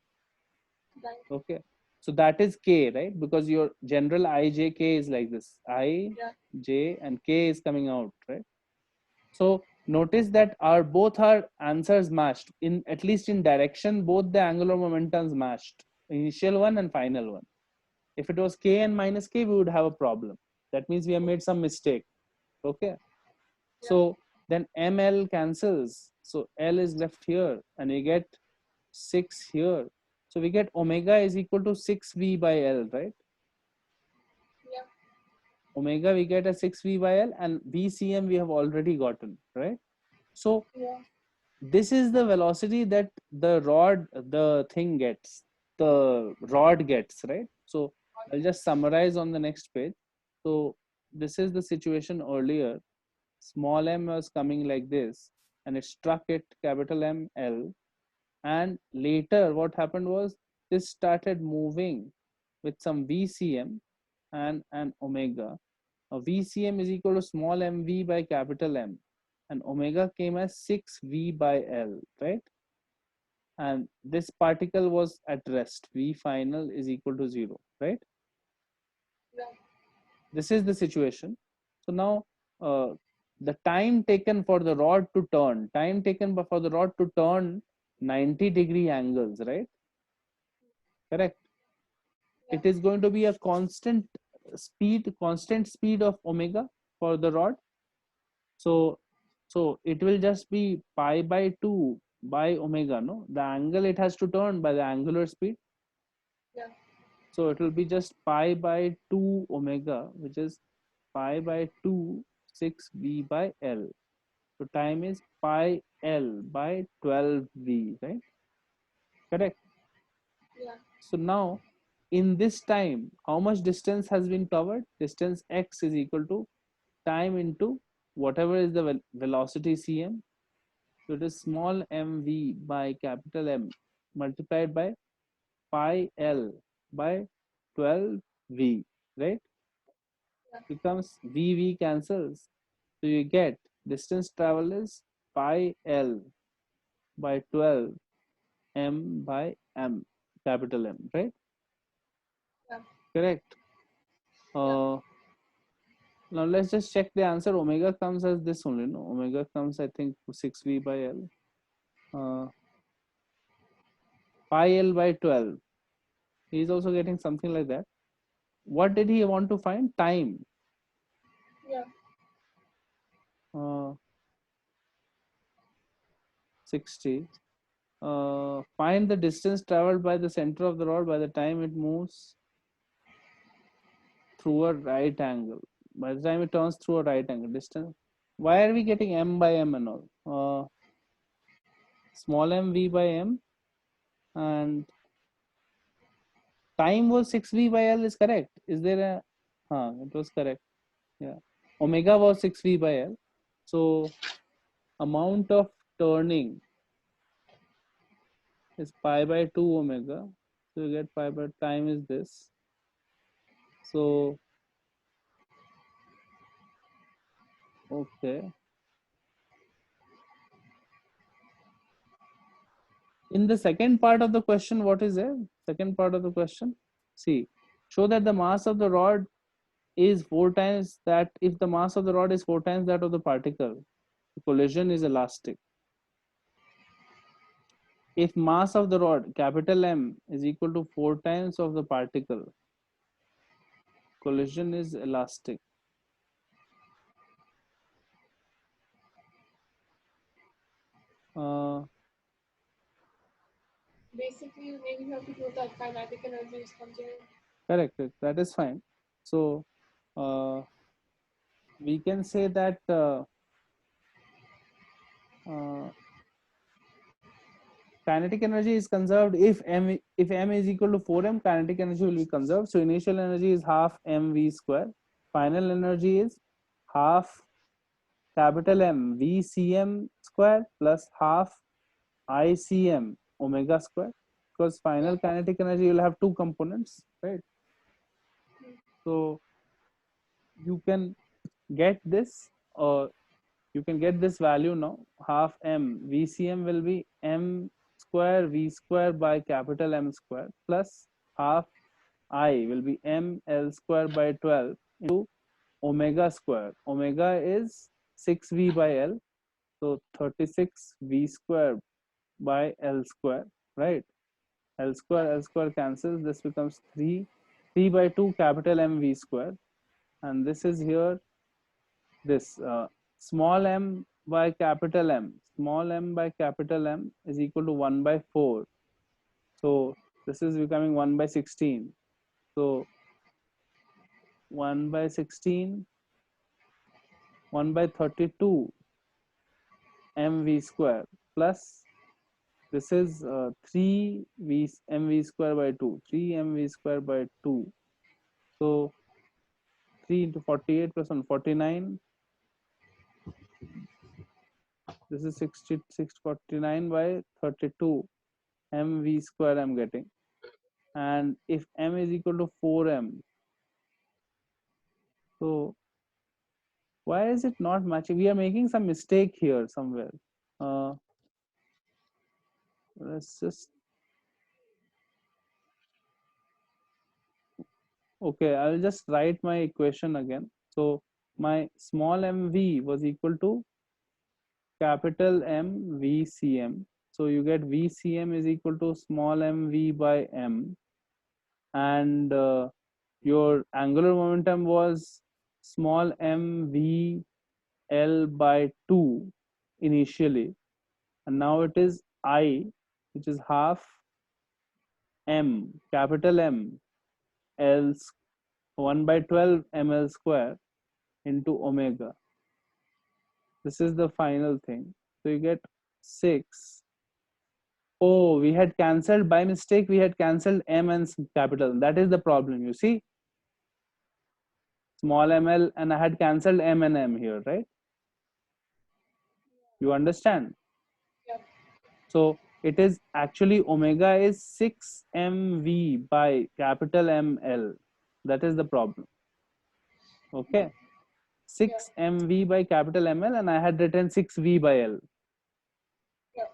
Speaker 2: Right.
Speaker 1: Okay. So that is k, right? Because your general ijk is like this. I,
Speaker 2: Yeah.
Speaker 1: j and k is coming out, right? So notice that our both our answers matched, in at least in direction. Both the angular momentums matched, initial one and final one. If it was k and minus k, we would have a problem. That means we have made some mistake. Okay.
Speaker 2: Yeah.
Speaker 1: So then ml cancels. So L is left here and we get 6 here. So we get omega is equal to 6v by L, right?
Speaker 2: Yeah.
Speaker 1: Omega we get as 6v by L, and VCM we have already gotten, right? So
Speaker 2: Yeah.
Speaker 1: this is the velocity that the thing gets, the rod gets, right? So I'll just summarize on the next page. So this is the situation earlier. Small m was coming like this, and it struck it capital M L, and later what happened was this started moving with some VCM and an omega. VCM is equal to small mv by capital M, and omega came as 6v by L, right? And this particle was at rest. V final is equal to 0, right?
Speaker 2: Yeah.
Speaker 1: This is the situation. So now the time taken for the rod to turn, time taken for the rod to turn 90-degree angles, right? Correct.
Speaker 2: Yeah.
Speaker 1: It is going to be a constant speed of omega for the rod. So it will just be pi by 2 by omega, no? The angle it has to turn by the angular speed.
Speaker 2: Yeah.
Speaker 1: So it will be just pi by 2 omega, which is pi by 2 6v by L. So time is pi L by 12v, right? Correct.
Speaker 2: Yeah.
Speaker 1: So now in this time, how much distance has been covered? Distance x is equal to time into whatever is the velocity cm. So it is small mv by capital M multiplied by pi L by 12v, right?
Speaker 2: Yeah.
Speaker 1: Becomes v cancels. So you get distance traveled is pi L by 12 m by M, capital M, right?
Speaker 2: Yeah.
Speaker 1: Correct.
Speaker 2: Yeah.
Speaker 1: Uh, Now let's just check the answer. Omega comes as this only, no? Omega comes, I think, 6v by L. Pi L by 12. He's also getting something like that. What did he want to find? Time.
Speaker 2: Yeah.
Speaker 1: 60. Find the distance traveled by the center of the rod by the time it moves through a right angle. By the time it turns through a right angle distance. Why are we getting M by M and all? Small m v by M, and time was 6v by L is correct. Is there a it was correct. Yeah. Omega was 6v by L. So amount of turning is pi by 2 omega. So you get pi by time is this. So okay. In the second part of the question, what is there? Second part of the question. See, show that the mass of the rod is 4 times that. If the mass of the rod is 4 times that of the particle, the collision is elastic. If mass of the rod capital M is equal to 4 times of the particle, collision is elastic. Uh,
Speaker 2: Basically, maybe you have to prove that kinetic energy is conserved.
Speaker 1: Correct, that is fine. So we can say that uh, kinetic energy is conserved if m is equal to 4m. Kinetic energy will be conserved. So initial energy is half mv square. Final energy is half capital M VCM square plus half ICM omega square, because
Speaker 2: Yeah.
Speaker 1: final kinetic energy will have two components, right? So you can get this, or you can get this value now. Half M VCM will be M square V square by capital M square plus half I will be M L square by 12 into omega square. Omega is 6V by L. So 36 V square by L square, right? L square cancels. This becomes 3 by 2 capital M V square. And this is here, this small m by capital M. Small m by capital M is equal to 1 by 4. So this is becoming 1 by 16. So 1 by 16, 1 by 32 mv square plus this is 3 v mv square by 2, 3 mv square by 2. So 3 into 48 plus 1, 49. This is 649 by 32 mv square I'm getting. And if m is equal to 4m, so why is it not matching? We are making some mistake here somewhere. Uh, let's just, okay, I'll just write my equation again. So my small mv was equal to capital M VCM. So you get VCM is equal to small mv by m, and your angular momentum was small mv L by 2 initially, and now it is I, which is half m, capital M, L 1 by 12 ml square into omega. This is the final thing. So you get 6. Oh, we had cancelled by mistake, we had cancelled m and capital. That is the problem, you see. Small ml, and I had cancelled m and m here, right? You understand?
Speaker 2: Yeah.
Speaker 1: So it is actually omega is 6 mv by capital ML. That is the problem. Okay. 6 mv by capital ML, and I had written 6v by L.
Speaker 2: Yeah.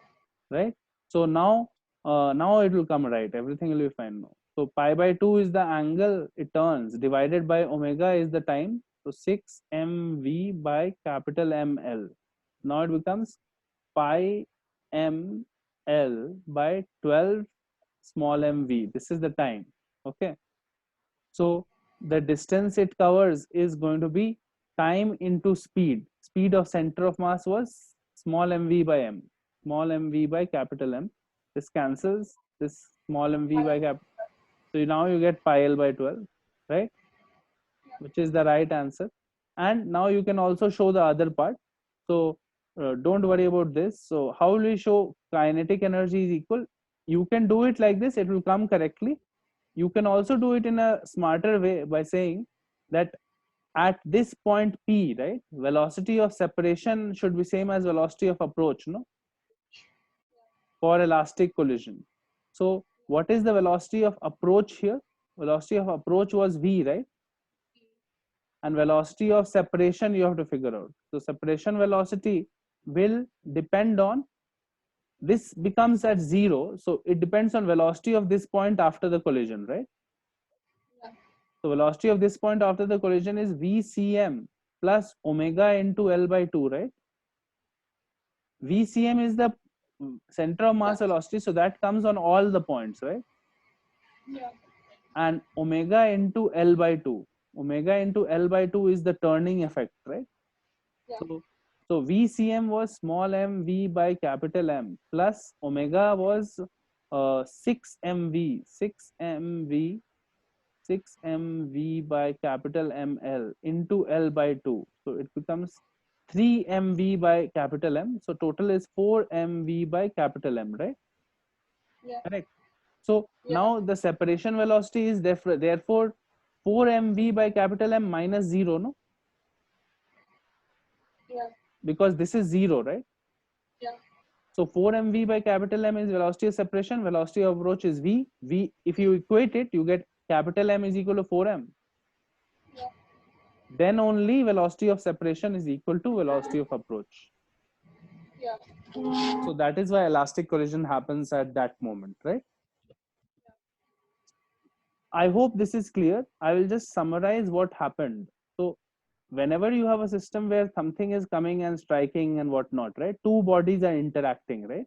Speaker 1: Right? So now now it will come right. Everything will be fine now. So pi by 2 is the angle it turns, divided by omega is the time. So 6 mv by capital ML. Now it becomes pi ml by 12 small mv. This is the time. Okay. So the distance it covers is going to be time into speed. Speed of center of mass was small mv by m. Small mv by capital M. This cancels this small mv by cap. So now you get pi L by 12, right? Which is the right answer. And now you can also show the other part. So don't worry about this. So how will we show kinetic energy is equal? You can do it like this, it will come correctly. You can also do it in a smarter way by saying that at this point P, right, velocity of separation should be same as velocity of approach, no, for elastic collision. So what is the velocity of approach here? Velocity of approach was v, right? And velocity of separation you have to figure out. So separation velocity will depend on, this becomes at 0, so it depends on velocity of this point after the collision, right?
Speaker 2: Yeah.
Speaker 1: So velocity of this point after the collision is vcm plus omega into L by 2, right? Vcm is the center of mass velocity, so that comes on all the points, right?
Speaker 2: Yeah.
Speaker 1: And omega into L by 2. Omega into L by 2 is the turning effect, right?
Speaker 2: Yeah.
Speaker 1: So VCM was small m v by capital M plus omega was 6 mv, 6 mv, 6 mv by capital ML into L by 2. So it becomes 3 mv by capital M. So total is 4 mv by capital M, right?
Speaker 2: Yeah.
Speaker 1: Correct. So
Speaker 2: Yeah.
Speaker 1: now the separation velocity is therefore 4 mv by capital M minus 0, no?
Speaker 2: Yeah.
Speaker 1: Because this is 0, right?
Speaker 2: Yeah.
Speaker 1: So 4 mv by capital M is velocity of separation, velocity of approach is v. V, if you equate it, you get capital M is equal to 4m.
Speaker 2: Yeah.
Speaker 1: Then only velocity of separation is equal to velocity of approach.
Speaker 2: Yeah.
Speaker 1: So that is why elastic collision happens at that moment, right? I hope this is clear. I will just summarize what happened. So whenever you have a system where something is coming and striking and whatnot, right? Two bodies are interacting, right?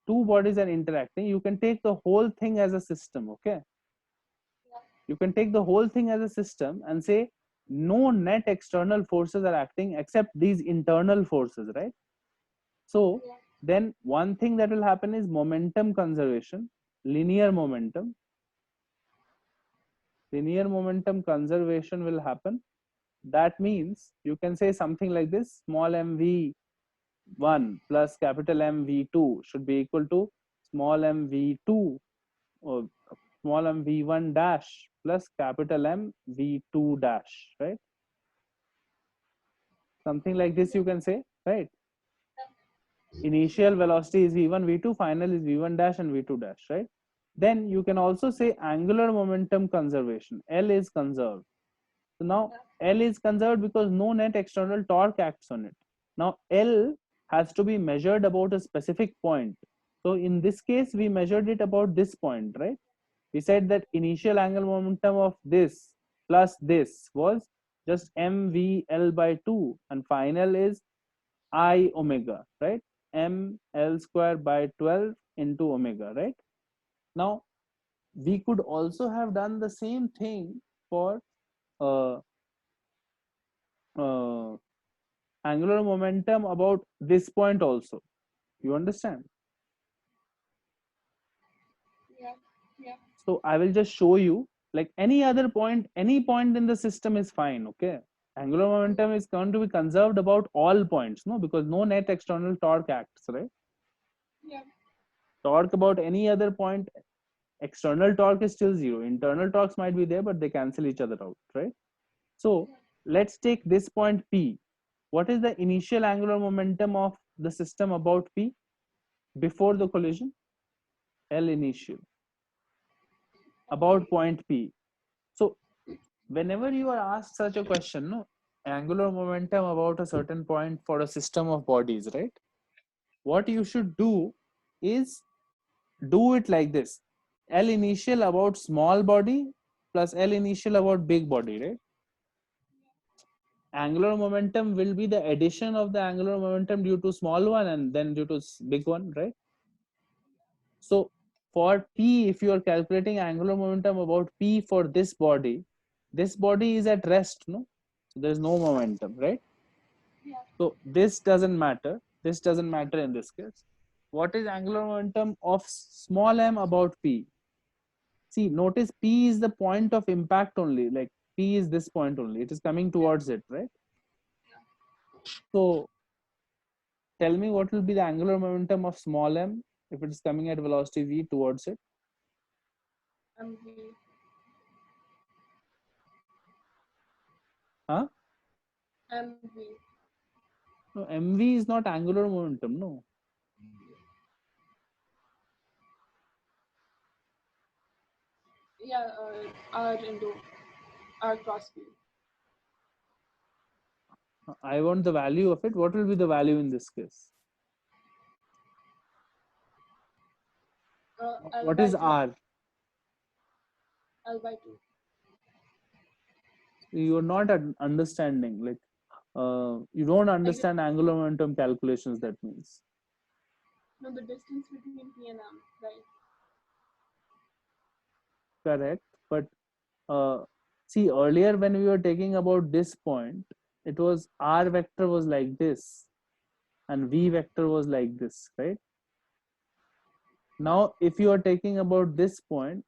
Speaker 1: Two bodies are interacting. You can take the whole thing as a system, okay? You can take the whole thing as a system and say no net external forces are acting except these internal forces, right? So
Speaker 2: Yeah.
Speaker 1: then one thing that will happen is momentum conservation, linear momentum. linear momentum conservation will happen. That means you can say something like this: small mv1 plus capital mv2 should be equal to small mv2 or small mv1 dash plus capital mv2 dash, right? Something like this you can say, right? Initial velocity is v1 v2, final is v1 dash and v2 dash, right? Then you can also say angular momentum conservation. L is conserved. So now L is conserved because no net external torque acts on it. Now L has to be measured about a specific point. So in this case, we measured it about this point, right? We said that initial angular momentum of this plus this was just mvl by 2 and final is I omega, right? ml square by 12 into omega, right? Now we could also have done the same thing for uh, uh, angular momentum about this point also. You understand?
Speaker 2: Yeah. Yeah.
Speaker 1: So I will just show you, like any point in the system is fine, okay? Angular momentum is going to be conserved about all points, no, because no net external torque acts, right?
Speaker 2: Yeah.
Speaker 1: Torque about any other point, external torque is still zero. Internal torques might be there, but they cancel each other out, right? So let's take this point P. What is the initial angular momentum of the system about P before the collision? L initial about point P. So whenever you are asked such a question, no, angular momentum about a certain point for a system of bodies, right? What you should do is do it like this: L initial about small body plus L initial about big body, right? Angular momentum will be the addition of the angular momentum due to small one and then due to big one, right? So for P, if you are calculating angular momentum about P for this body is at rest, no? So there's no momentum, right?
Speaker 2: Yeah.
Speaker 1: So this doesn't matter. This doesn't matter in this case. What is angular momentum of small m about P? See, notice P is the point of impact only. Like P is this point only. It is coming towards it, right? So tell me what will be the angular momentum of small m if it is coming at velocity v towards it.
Speaker 2: MV.
Speaker 1: Huh?
Speaker 2: MV.
Speaker 1: No, mv is not angular momentum, no.
Speaker 2: Yeah. R into R cross B.
Speaker 1: I want the value of it. What will be the value in this case?
Speaker 2: L
Speaker 1: What
Speaker 2: by
Speaker 1: is
Speaker 2: 2.
Speaker 1: r?
Speaker 2: L by 2.
Speaker 1: You're not understanding. Like you don't
Speaker 2: Like
Speaker 1: understand angular momentum calculations. That means
Speaker 2: no, the distance between P and M, right?
Speaker 1: correct. But see, earlier when we were taking about this point, it was r vector was like this and v vector was like this, right?
Speaker 2: Yeah.
Speaker 1: Now if you are taking about this point,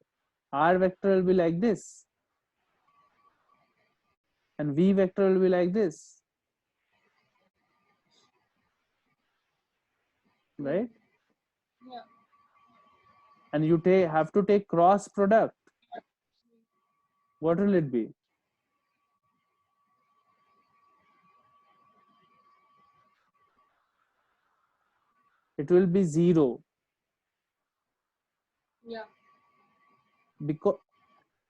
Speaker 1: r vector will be like this and v vector will be like this, right?
Speaker 2: Yeah.
Speaker 1: And you have to take cross product. What will it be? It will be 0
Speaker 2: Yeah.
Speaker 1: because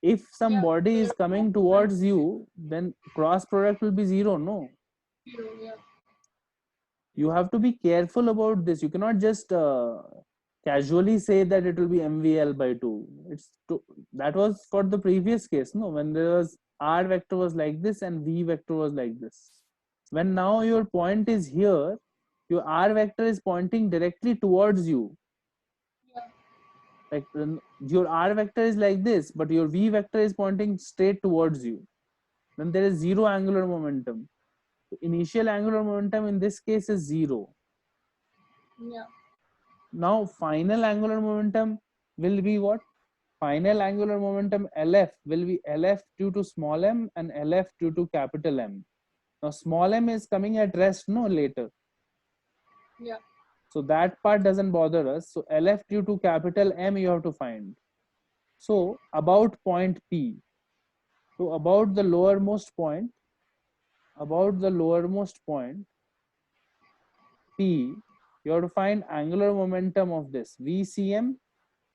Speaker 1: if some
Speaker 2: Yeah.
Speaker 1: body is
Speaker 2: The
Speaker 1: coming towards you, then cross product will be 0, no?
Speaker 2: zero. Yeah.
Speaker 1: You have to be careful about this. You cannot just casually say that it will be mvl by 2. That was for the previous case, no, when there was r vector was like this and v vector was like this. When now your point is here, your r vector is pointing directly towards you.
Speaker 2: Yeah.
Speaker 1: Like your r vector is like this, but your v vector is pointing straight towards you. Then there is zero angular momentum. Initial angular momentum in this case is 0.
Speaker 2: Yeah.
Speaker 1: Now final angular momentum will be what? final angular momentum LF will be LF due to small m and LF due to capital M. Now small m is coming at rest, no, later.
Speaker 2: Yeah.
Speaker 1: So that part doesn't bother us. So LF due to capital M you have to find. So about point P. So about the lowermost point, P, you have to find angular momentum of this VCM,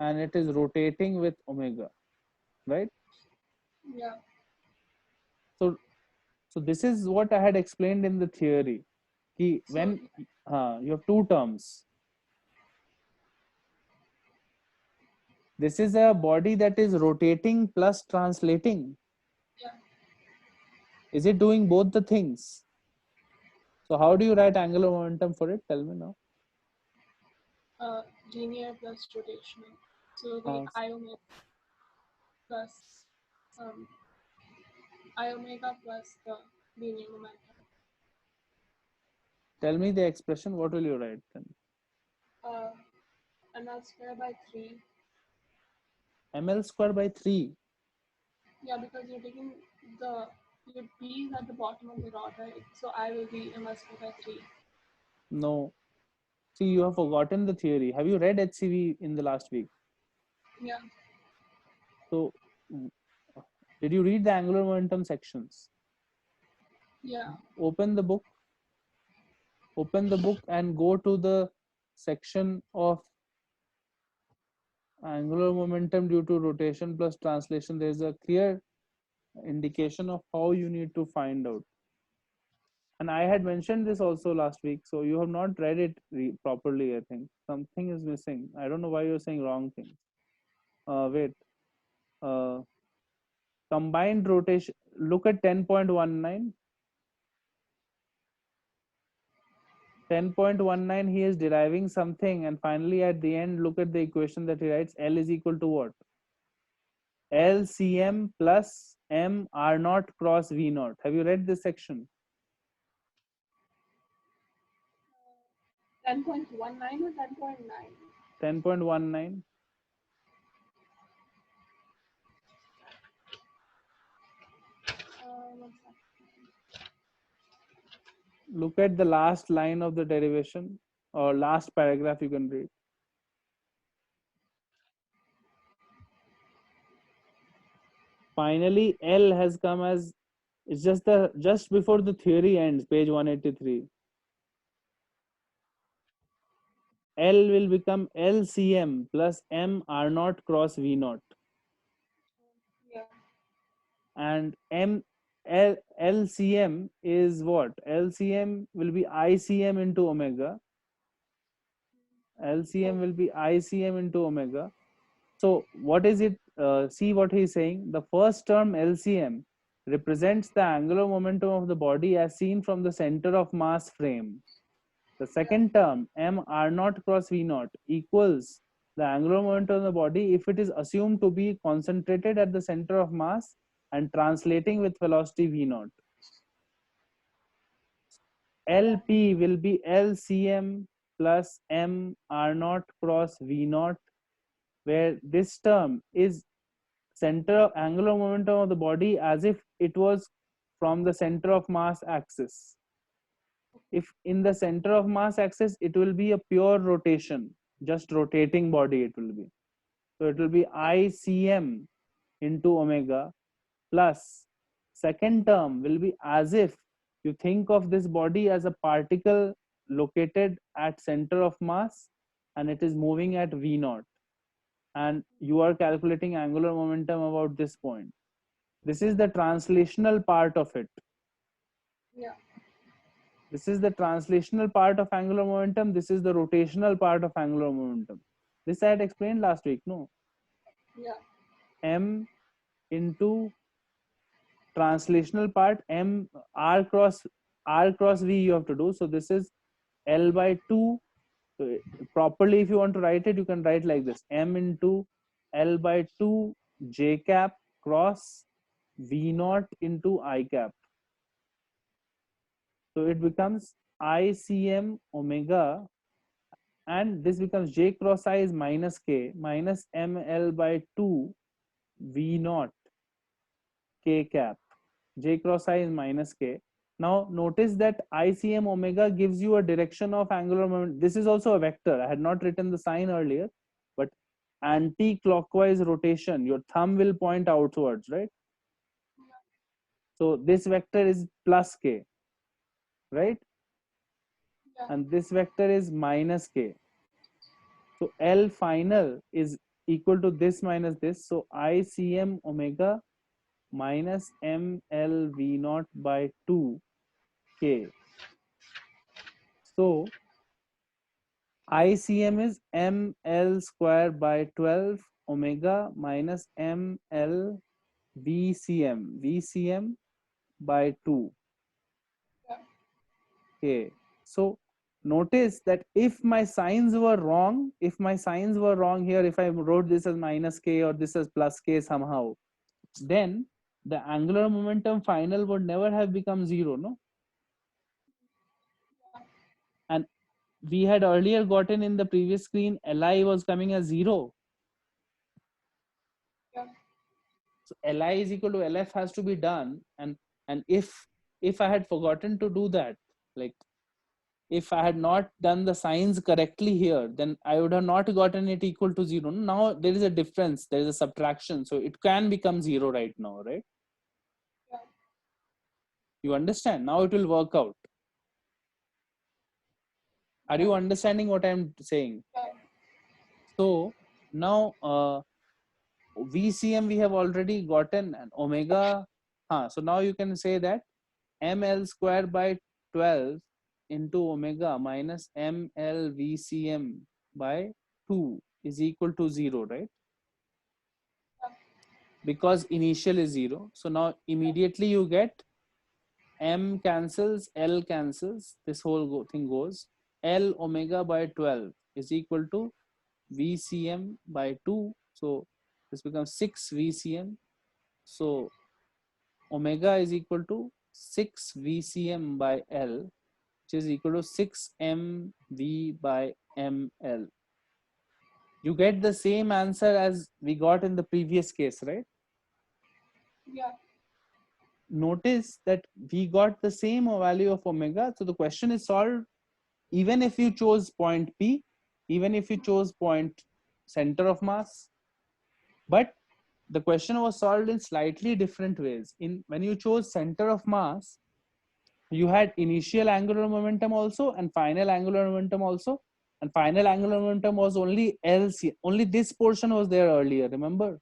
Speaker 1: and it is rotating with omega, right?
Speaker 2: Yeah.
Speaker 1: So this is what I had explained in the theory.
Speaker 2: So
Speaker 1: When you have two terms, this is a body that is rotating plus translating.
Speaker 2: yeah.
Speaker 1: Is it doing both the things? So how do you write angular momentum for it? Tell me now.
Speaker 2: Linear plus rotational. So the
Speaker 1: Uh,
Speaker 2: I omega plus um, I omega plus the linear momentum.
Speaker 1: Tell me the expression. What will you write then?
Speaker 2: Uh, ml square by 3.
Speaker 1: ml square by 3.
Speaker 2: Yeah, because you're taking your P is at the bottom of the rod, right? So I will be ml square by 3.
Speaker 1: No. See, you have forgotten the theory. Have you read HCV in the last week?
Speaker 2: Yeah.
Speaker 1: So, did you read the angular momentum sections?
Speaker 2: Yeah.
Speaker 1: Open the book. Open the book and go to the section of angular momentum due to rotation plus translation. There is a clear indication of how you need to find out. And I had mentioned this also last week, so you have not read it properly. I think something is missing. I don't know why you're saying wrong things. Wait. Uh, Combined rotation. Look at 10.19. 10.19, he is deriving something, and finally at the end, look at the equation that he writes. L is equal to what? LCM plus M R naught cross V naught. Have you read this section?
Speaker 2: 10.19 or 10.9?
Speaker 1: 10.19.
Speaker 2: One second.
Speaker 1: Look at the last line of the derivation, or last paragraph you can read. Finally, L has come as, it's just before the theory ends, page 183. L will become LCM plus M R naught cross V naught.
Speaker 2: Yeah.
Speaker 1: And LCM is what? LCM will be ICM into omega. LCM will be ICM into omega. So what is it? See what he's saying. The first term LCM represents the angular momentum of the body as seen from the center of mass frame. The second term M R naught cross V naught equals the angular momentum of the body if it is assumed to be concentrated at the center of mass and translating with velocity V naught. LP will be LCM plus M R naught cross V naught, where this term is center of angular momentum of the body as if it was from the center of mass axis. If in the center of mass axis, it will be a pure rotation, just rotating body it will be. So it will be ICM into omega plus second term will be as if you think of this body as a particle located at center of mass and it is moving at V naught, and you are calculating angular momentum about this point. This is the translational part of it.
Speaker 2: Yeah.
Speaker 1: This is the translational part of angular momentum. This is the rotational part of angular momentum. This I had explained last week, no?
Speaker 2: Yeah.
Speaker 1: M into translational part, M R cross V you have to do. So this is L by 2. So properly, if you want to write it, you can write like this: M into L by 2 J cap cross V naught into I cap. So it becomes ICM omega, and this becomes J cross I is minus K minus ML by 2 V naught k cap. J cross I is minus k. Now notice that ICM omega gives you a direction of angular momentum. This is also a vector. I had not written the sign earlier, but anti-clockwise rotation, your thumb will point outwards, right? So this vector is plus k, right?
Speaker 2: Yeah.
Speaker 1: And this vector is minus k. So L final is equal to this minus this. So ICM omega minus ML V naught by 2 k. So ICM is ML square by 12 omega minus ML VCM by 2
Speaker 2: Yeah.
Speaker 1: k. So notice that if my signs were wrong, here, if I wrote this as minus k or this as plus k somehow, then the angular momentum final would never have become zero, no? And we had earlier gotten in the previous screen, Li was coming as zero.
Speaker 2: Yeah.
Speaker 1: So Li is equal to Lf has to be done. And if I had forgotten to do that, like if I had not done the signs correctly here, then I would have not gotten it equal to zero. Now there is a difference, there is a subtraction. So it can become zero right now, right?
Speaker 2: Yeah.
Speaker 1: You understand? Now it will work out. Are you understanding what I'm saying?
Speaker 2: Yeah.
Speaker 1: So now VCM we have already gotten an omega. So now you can say that ML square by 12 into omega minus ML VCM by 2 is equal to 0, right? Because initial is 0. So now immediately you get M cancels, L cancels, this whole thing goes. L omega by 12 is equal to VCM by 2. So this becomes 6 VCM. So omega is equal to 6 VCM by L, which is equal to 6 MV by ML. You get the same answer as we got in the previous case, right?
Speaker 2: Yeah.
Speaker 1: Notice that we got the same value of omega. So the question is solved even if you chose point P, even if you chose point center of mass. But the question was solved in slightly different ways. In when you chose center of mass, you had initial angular momentum also and final angular momentum also. And final angular momentum was only LC, only this portion was there earlier, remember?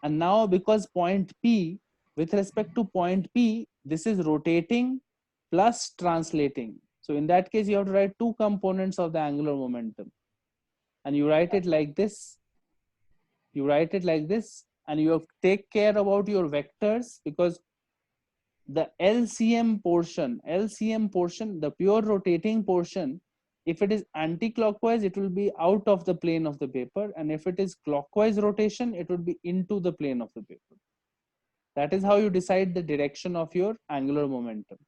Speaker 1: And now because point P, with respect to point P, this is rotating plus translating. So in that case, you have to write two components of the angular momentum. And you write it like this. You write it like this, and you have to take care about your vectors, because the LCM portion, the pure rotating portion, if it is anti-clockwise, it will be out of the plane of the paper. And if it is clockwise rotation, it would be into the plane of the paper. That is how you decide the direction of your angular momentum.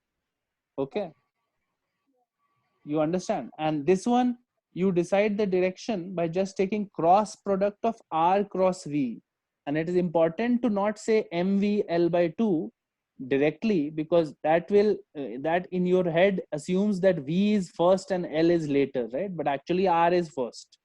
Speaker 1: Okay. You understand? And this one, you decide the direction by just taking cross product of R cross V. And it is important to not say MVL by 2 directly, because that will that in your head assumes that V is first and L is later, right? But actually R is first.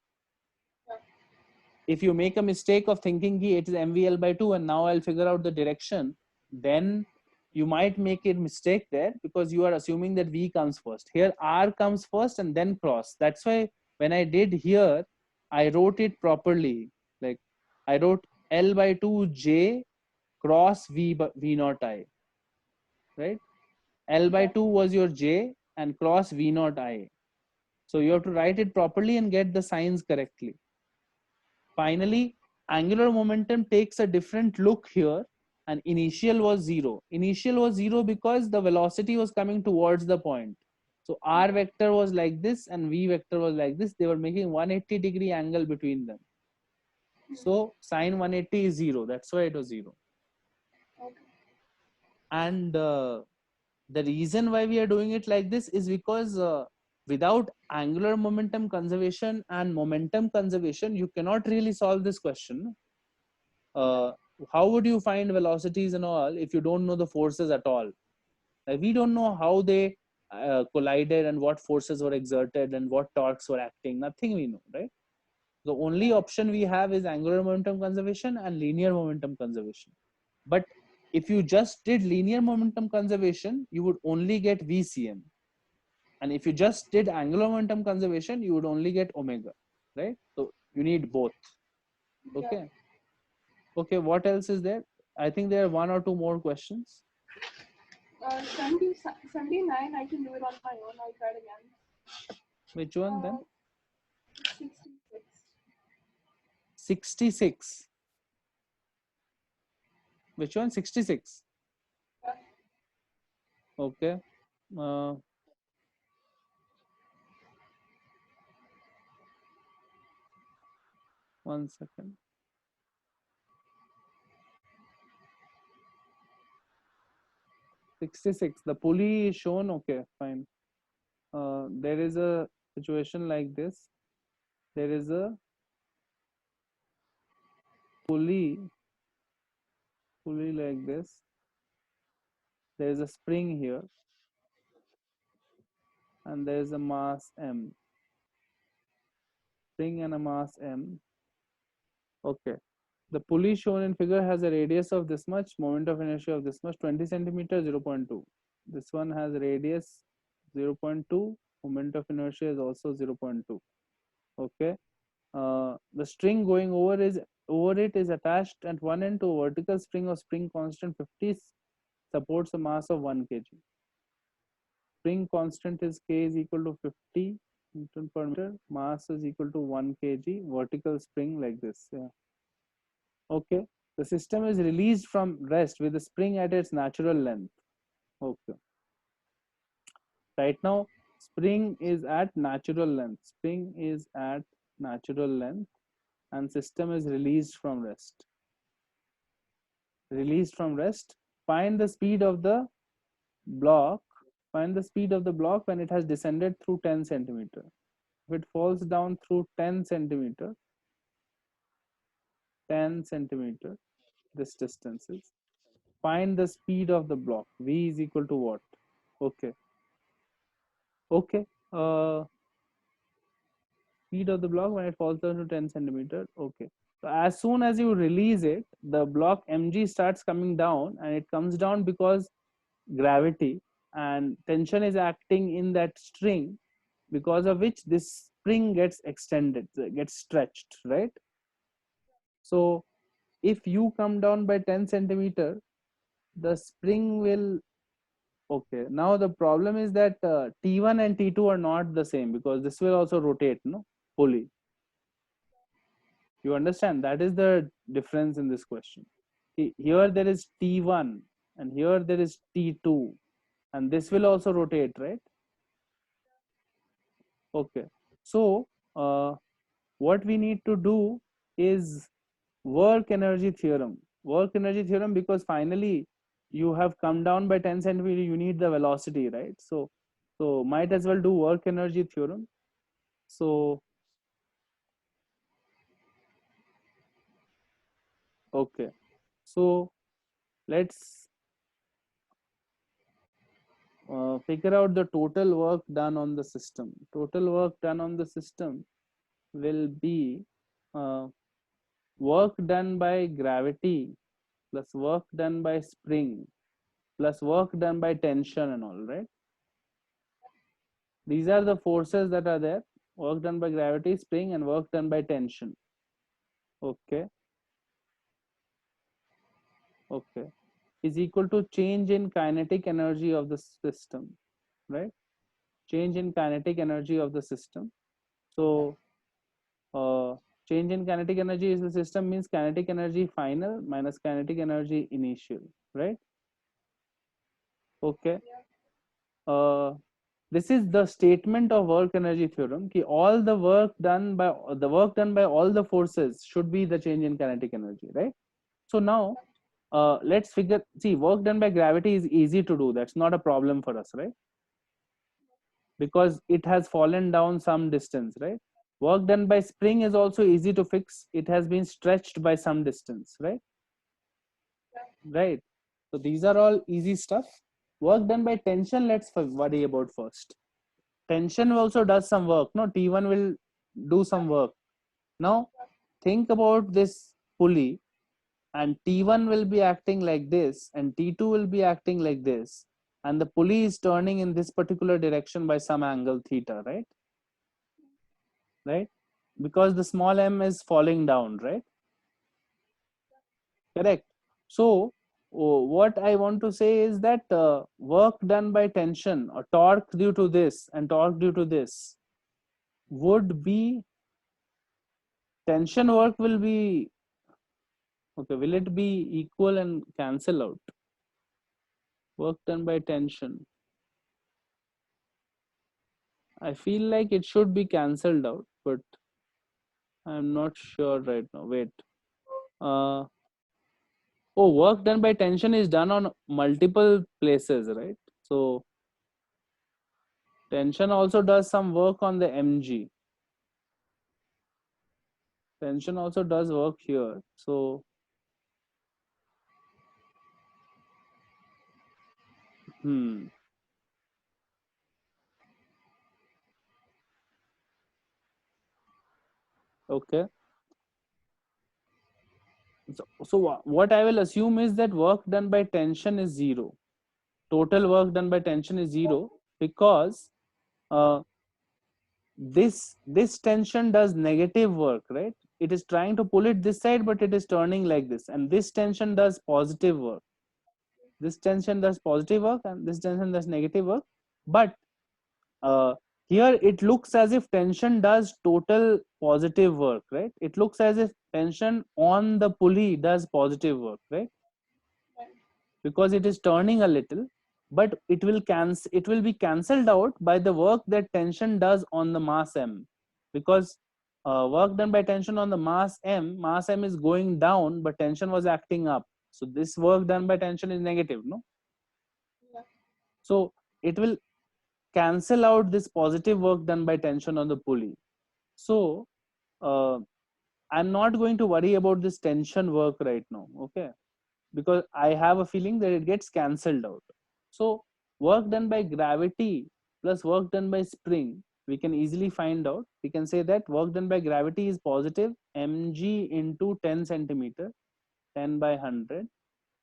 Speaker 1: If you make a mistake of thinking it is MVL by 2 and now I'll figure out the direction, then you might make a mistake there, because you are assuming that V comes first. Here R comes first and then cross. That's why when I did here, I wrote it properly. Like I wrote L by 2 J cross V naught I, right? L by 2 was your J and cross V naught I. So you have to write it properly and get the signs correctly. Finally, angular momentum takes a different look here, and initial was 0. Initial was 0 because the velocity was coming towards the point. So R vector was like this and V vector was like this. They were making 180-degree angle between them. So sine 180 is 0. That's why it was 0.
Speaker 2: Okay.
Speaker 1: And the reason why we are doing it like this is because without angular momentum conservation and momentum conservation, you cannot really solve this question. how would you find velocities and all if you don't know the forces at all? Like, we don't know how they collided and what forces were exerted and what torques were acting. Nothing we know, right? The only option we have is angular momentum conservation and linear momentum conservation. But if you just did linear momentum conservation, you would only get VCM. And if you just did angular momentum conservation, you would only get omega, right? So you need both. Okay. Okay, what else is there? I think there are one or two more questions.
Speaker 2: 79, I can do it on my own. I'll try it again.
Speaker 1: Which one then?
Speaker 2: 66.
Speaker 1: 66. Which one? 66.
Speaker 2: Yeah.
Speaker 1: Okay. 1 second. 66. The pulley is shown. Okay, fine. There is a situation like this. There is a pulley like this. There is a spring here, and there is a mass m. Spring and a mass m. Okay. The pulley shown in figure has a radius of this much, moment of inertia of this much, 20 centimeter, 0.2. This one has radius 0.2, moment of inertia is also 0.2. Okay. The string going over it is attached at one end to a vertical spring of spring constant 50, supports a mass of 1 kg. Spring constant is K is equal to 50 Newton per meter, mass is equal to 1 kg, vertical spring like this. Yeah. Okay. The system is released from rest with the spring at its natural length. Okay. Right now, spring is at natural length. Spring is at natural length and system is released from rest. Released from rest. Find the speed of the block. Find the speed of the block when it has descended through 10 centimeter. If it falls down through 10 centimeter, this distance is. Find the speed of the block. V is equal to what? Okay. Okay. Speed of the block when it falls down to 10 centimeter. Okay. So as soon as you release it, the block mg starts coming down, and it comes down because gravity and tension is acting in that string, because of which this spring gets extended, gets stretched, right? So if you come down by 10 centimeter, the spring will. Okay, now the problem is that T1 and T2 are not the same, because this will also rotate, no, pulley. You understand? That is the difference in this question. Here there is T1 and here there is T2, and this will also rotate, right? Okay. So what we need to do is work energy theorem. Work energy theorem, because finally you have come down by 10 centimeter, you need the velocity, right? So might as well do work energy theorem. So okay, so let's figure out the total work done on the system. Total work done on the system will be work done by gravity plus work done by spring plus work done by tension and all, right? These are the forces that are there: work done by gravity, spring, and work done by tension. Okay. Okay. Is equal to change in kinetic energy of the system, right? Change in kinetic energy of the system. So change in kinetic energy is the system means kinetic energy final minus kinetic energy initial, right? Okay. This is the statement of work energy theorem. Ki all the work done by all the forces should be the change in kinetic energy, right? So now let's figure. See, work done by gravity is easy to do. That's not a problem for us, right? Because it has fallen down some distance, right? Work done by spring is also easy to fix. It has been stretched by some distance, right? Right. So these are all easy stuff. Work done by tension, let's worry about first. Tension also does some work. No, T1 will do some work. Now think about this pulley, and T1 will be acting like this and T2 will be acting like this, and the pulley is turning in this particular direction by some angle theta, right? Right? Because the small m is falling down, right? Correct. So what I want to say is that work done by tension or torque due to this and torque due to this would be, tension work will be, okay, will it be equal and cancel out? Work done by tension, I feel like it should be cancelled out, but I'm not sure right now. Wait. Uh, oh, work done by tension is done on multiple places, right? So tension also does some work on the mg. Tension also does work here. So, hmm, okay. So what I will assume is that work done by tension is zero. Total work done by tension is zero because uh, this tension does negative work, right? It is trying to pull it this side, but it is turning like this, and this tension does positive work. This tension does positive work and this tension does negative work. But uh, here it looks as if tension does total positive work, right? It looks as if tension on the pulley does positive work, right? Because it is turning a little, but it will be cancelled out by the work that tension does on the mass m. Because work done by tension on the mass m is going down, but tension was acting up. So this work done by tension is negative, no? So it will cancel out this positive work done by tension on the pulley. So uh, I'm not going to worry about this tension work right now, okay? Because I have a feeling that it gets cancelled out. So work done by gravity plus work done by spring, we can easily find out. We can say that work done by gravity is positive mg into 10 centimeter, 10 by 100.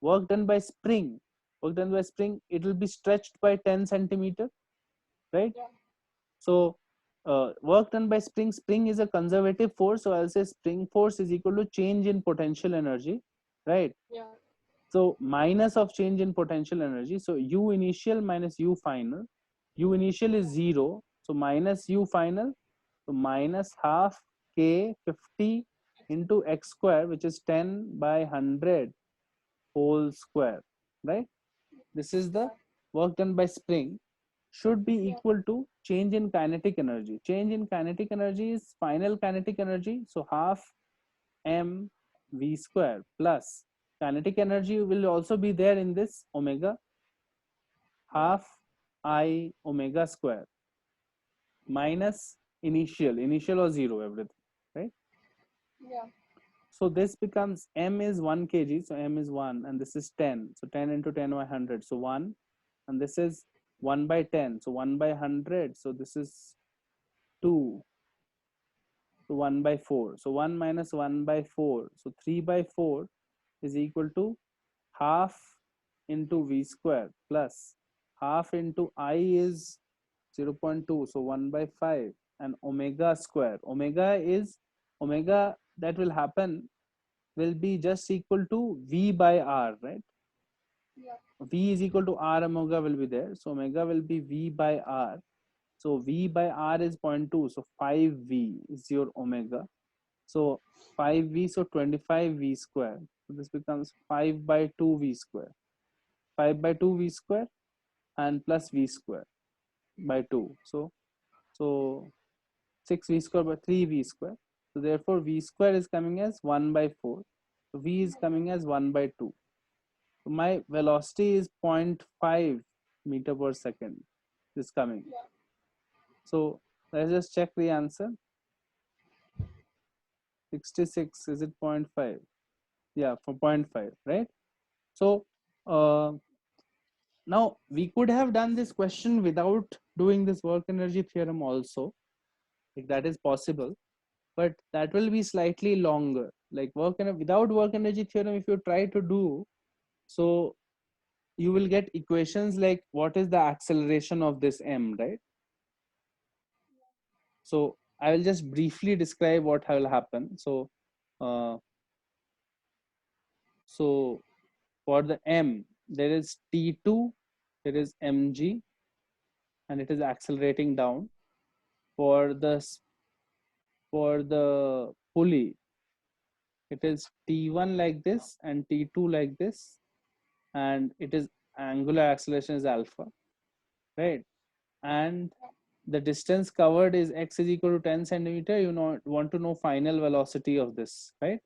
Speaker 1: Work done by spring, it will be stretched by 10 centimeter, right? So work done by spring is a conservative force, so I'll say spring force is equal to change in potential energy, right? So minus of change in potential energy. So U initial minus U final. U initial is 0. So minus U final. So minus half K 50 into x square, which is 10 by 100 whole square, right? This is the work done by spring, should be equal to change in kinetic energy. Change in kinetic energy is final kinetic energy. So half m v square plus kinetic energy will also be there in this omega, half I omega square minus initial or 0 everything, right? So this becomes m is 1 kg, so m is 1 and this is 10, so 10 into 10 by 100, so 1, and this is 1 by 10, so 1 by 100, so this is 2, so 1 by 4, so 1 minus 1 by 4, so 3 by 4 is equal to half into v square plus half into I is 0.2, so 1 by 5, and omega square, omega that will happen will be just equal to v by r, right? V is equal to r omega will be there, so omega will be v by r. So v by r is 0.2, so 5v is your omega. So 5v, so 25v square. So this becomes 5 by 2v square. 5 by 2v square and plus v square by 2. So 6v square by 3v square. So therefore v square is coming as 1 by 4. So v is coming as 1 by 2. So my velocity is 0.5 meter per second is coming. So let's just check the answer. 66, is it 0.5? Yeah, for 0.5, right? So now we could have done this question without doing this work energy theorem also, if that is possible, but that will be slightly longer. Like without work energy theorem, if you try to do, so you will get equations like what is the acceleration of this m, right? So I will just briefly describe what will happen. So uh, so for the m, there is t2, there is mg, and it is accelerating down. For the pulley, it is t1 like this and t2 like this, and it is angular acceleration is alpha, right? And the distance covered is x is equal to 10 centimeter. You know, want to know final velocity of this, right?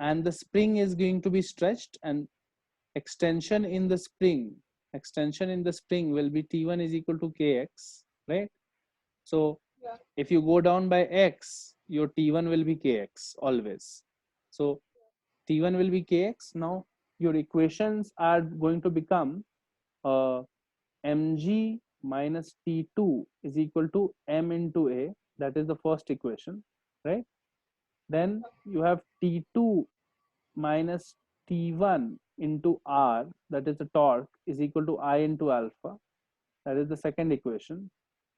Speaker 1: And the spring is going to be stretched, and extension in the spring will be t1 is equal to kx, right? So
Speaker 2: Yeah.
Speaker 1: if you go down by x, your t1 will be kx always. So t1 will be kx. Now your equations are going to become mg minus t2 is equal to m into a. That is the first equation, right? Then you have t2 minus t1 into r, that is the torque, is equal to I into alpha. That is the second equation.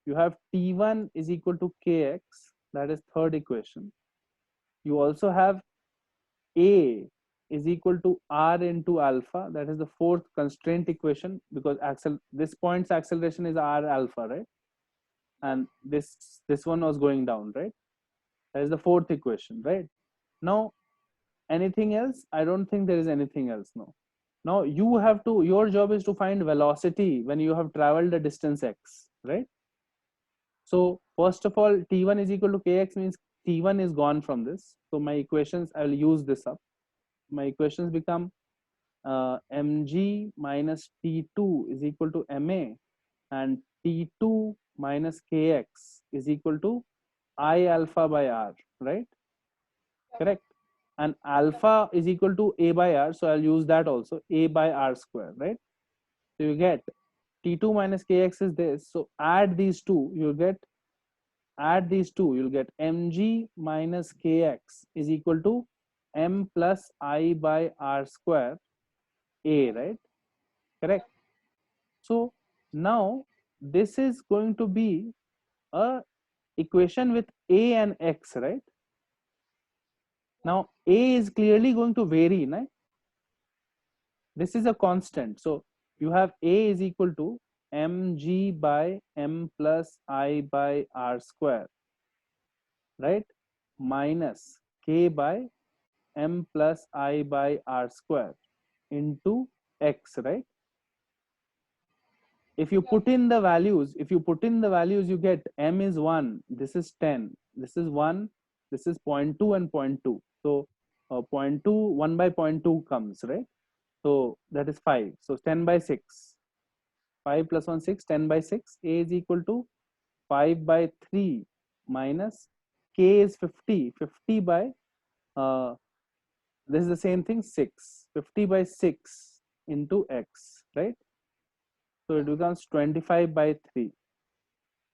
Speaker 1: You have t1 is equal to kx, that is third equation. You also have a is equal to r into alpha, that is the fourth constraint equation, because this point's acceleration is r alpha, right? And this one was going down, right? That is the fourth equation, right? Now anything else? I don't think there is anything else. No. Now your job is to find velocity when you have traveled the distance x, right? So first of all, t1 is equal to kx means t1 is gone from this. So my equations, I will use this up. My equations become mg minus t2 is equal to ma, and t2 minus kx is equal to I alpha by r, right? Correct. And alpha is equal to a by r, so I'll use that also, a by r square, right? So you get t2 minus kx is this, so add these two, you'll get mg minus kx is equal to m plus I by r square a, right? Correct. So now this is going to be a equation with a and x, right? Now a is clearly going to vary, right? This is a constant, so you have a is equal to mg by m plus I by r square, right? Minus k by m plus I by r square into x, right? If you put in the values, you get m is 1, this is 10, this is 1, this is 0.2 and 0.2. So 0.2, 1 by 0.2 comes, right? So that is 5. So 10 by 6. 5 plus 1, 6, 10 by 6. A is equal to 5 by 3 minus k is 50. 50 by, this is the same thing, 6. 50 by 6 into x, right? So it becomes 25 by 3.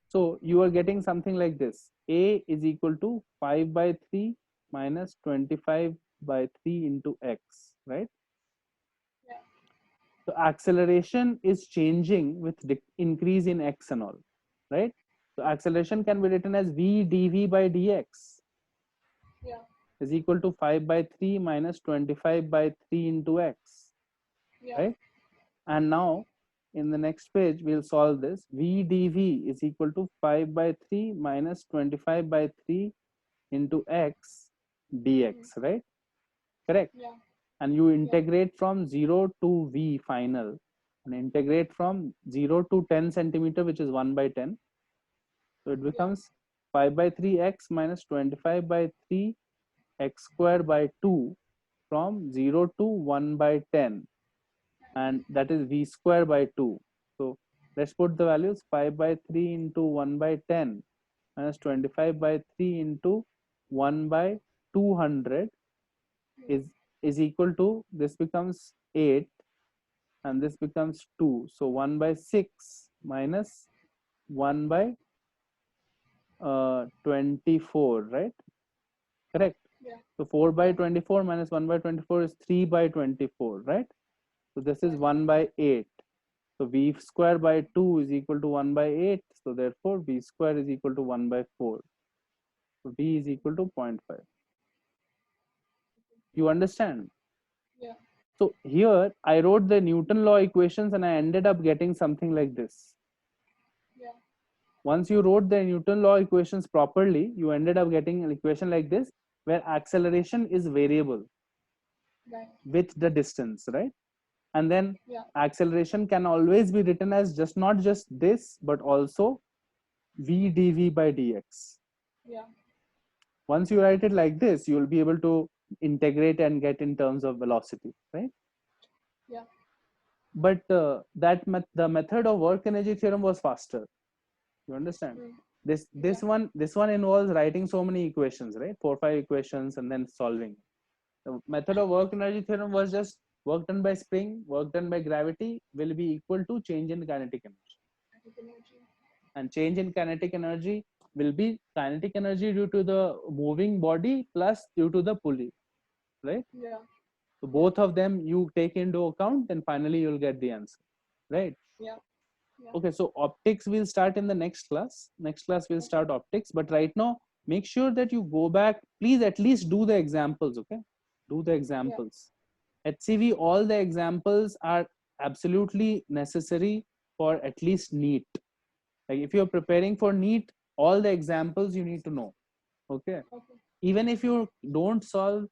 Speaker 1: So you are getting something like this. A is equal to 5 by 3 minus 25 by 3 into x, right?
Speaker 2: Yeah.
Speaker 1: So acceleration is changing with increase in x and all, right? So acceleration can be written as v dv by dx
Speaker 2: Yeah.
Speaker 1: is equal to 5 by 3 minus 25 by 3 into x,
Speaker 2: Yeah.
Speaker 1: right? And now in the next page, we'll solve this. V dv is equal to 5 by 3 minus 25 by 3 into x dx, right? Correct.
Speaker 2: Yeah.
Speaker 1: And you
Speaker 2: Yeah.
Speaker 1: integrate from 0 to v final, and integrate from 0 to 10 centimeter, which is 1 by 10. So it
Speaker 2: Yeah.
Speaker 1: becomes 5 by 3x minus 25 by 3 x square by 2 from 0 to 1 by 10, and that is v square by 2. So let's put the values. 5 by 3 into 1 by 10 minus 25 by 3 into 1 by 200 is equal to, this becomes 8 and this becomes 2. So 1 by 6 minus 1 by 24, right? Correct.
Speaker 2: Yeah.
Speaker 1: So 4 by 24 minus 1 by 24 is 3 by 24, right? So this is 1 by 8. So v square by 2 is equal to 1 by 8. So therefore v square is equal to 1 by 4. So v is equal to 0.5. You understand?
Speaker 2: Yeah.
Speaker 1: So here I wrote the Newton law equations and I ended up getting something like this.
Speaker 2: Yeah.
Speaker 1: Once you wrote the Newton law equations properly, you ended up getting an equation like this, where acceleration is variable
Speaker 2: Right.
Speaker 1: with the distance, right? And then
Speaker 2: Yeah.
Speaker 1: acceleration can always be written as just not just this, but also v dv by dx.
Speaker 2: Yeah.
Speaker 1: Once you write it like this, you will be able to integrate and get in terms of velocity, right?
Speaker 2: Yeah.
Speaker 1: But the method of work energy theorem was faster. You understand?
Speaker 2: Mm.
Speaker 1: This one involves writing so many equations, right? 4 5 equations and then solving. The method of work energy theorem was just work done by spring, work done by gravity will be equal to change in kinetic energy.
Speaker 2: Energy.
Speaker 1: And change in kinetic energy will be kinetic energy due to the moving body plus due to the pulley, right?
Speaker 2: Yeah.
Speaker 1: So both of them you take into account, and finally you'll get the answer, right?
Speaker 2: Yeah. Yeah.
Speaker 1: Okay, so optics will start in the next class. Next class we'll start optics, but right now make sure that you go back. Please at least do the examples, okay? Do the examples. HCV, all the examples are absolutely necessary for at least NEET. Like if you're preparing for NEET, all the examples you need to know, okay?
Speaker 2: Okay.
Speaker 1: Even if you don't solve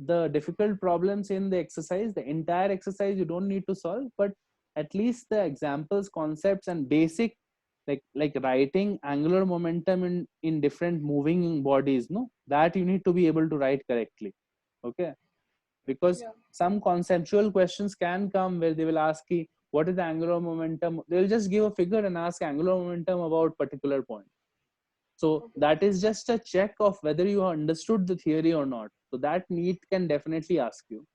Speaker 1: the difficult problems in the exercise, the entire exercise you don't need to solve, but at least the examples, concepts, and basic, like writing angular momentum in different moving bodies, no, that you need to be able to write correctly, okay? Because
Speaker 2: Yeah.
Speaker 1: some conceptual questions can come where they will ask you what is the angular momentum. They'll just give a figure and ask angular momentum about particular point. So
Speaker 2: Okay.
Speaker 1: that is just a check of whether you understood the theory or not. So that NEET can definitely ask you.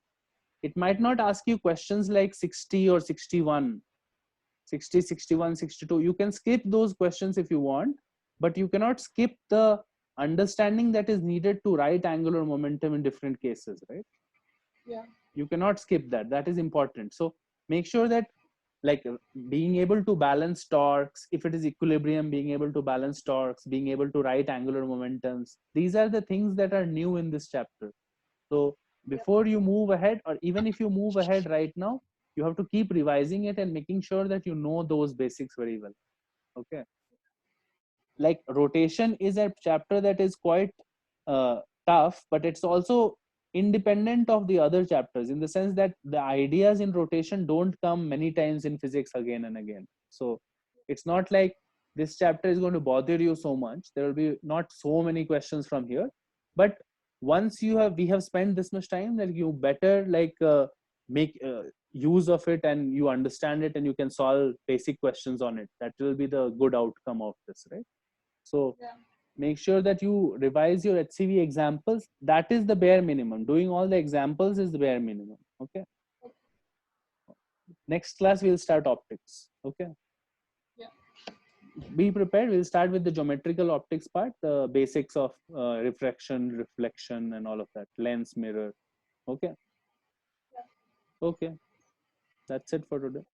Speaker 1: It might not ask you questions like 60 or 61, 60, 61, 62. You can skip those questions if you want, but you cannot skip the understanding that is needed to write angular momentum in different cases, right?
Speaker 2: Yeah.
Speaker 1: You cannot skip that. That is important. So make sure that, like, being able to balance torques, if it is equilibrium, being able to balance torques, being able to write angular momentums, these are the things that are new in this chapter. So
Speaker 2: Yeah.
Speaker 1: before you move ahead, or even if you move ahead right now, you have to keep revising it and making sure that you know those basics very well, okay? Like rotation is a chapter that is quite tough, but it's also independent of the other chapters, in the sense that the ideas in rotation don't come many times in physics again and again. So it's not like this chapter is going to bother you so much. There will be not so many questions from here, but once we have spent this much time, that you better make use of it, and you understand it, and you can solve basic questions on it. That will be the good outcome of this, right? So
Speaker 2: Yeah.
Speaker 1: make sure that you revise your HCV examples. That is the bare minimum. Doing all the examples is the bare minimum. Okay. Next class we'll start optics. Okay.
Speaker 2: Yeah.
Speaker 1: Be prepared. We'll start with the geometrical optics part, the basics of refraction, reflection, and all of that. Lens, mirror. Okay.
Speaker 2: Yeah.
Speaker 1: Okay. That's it for today.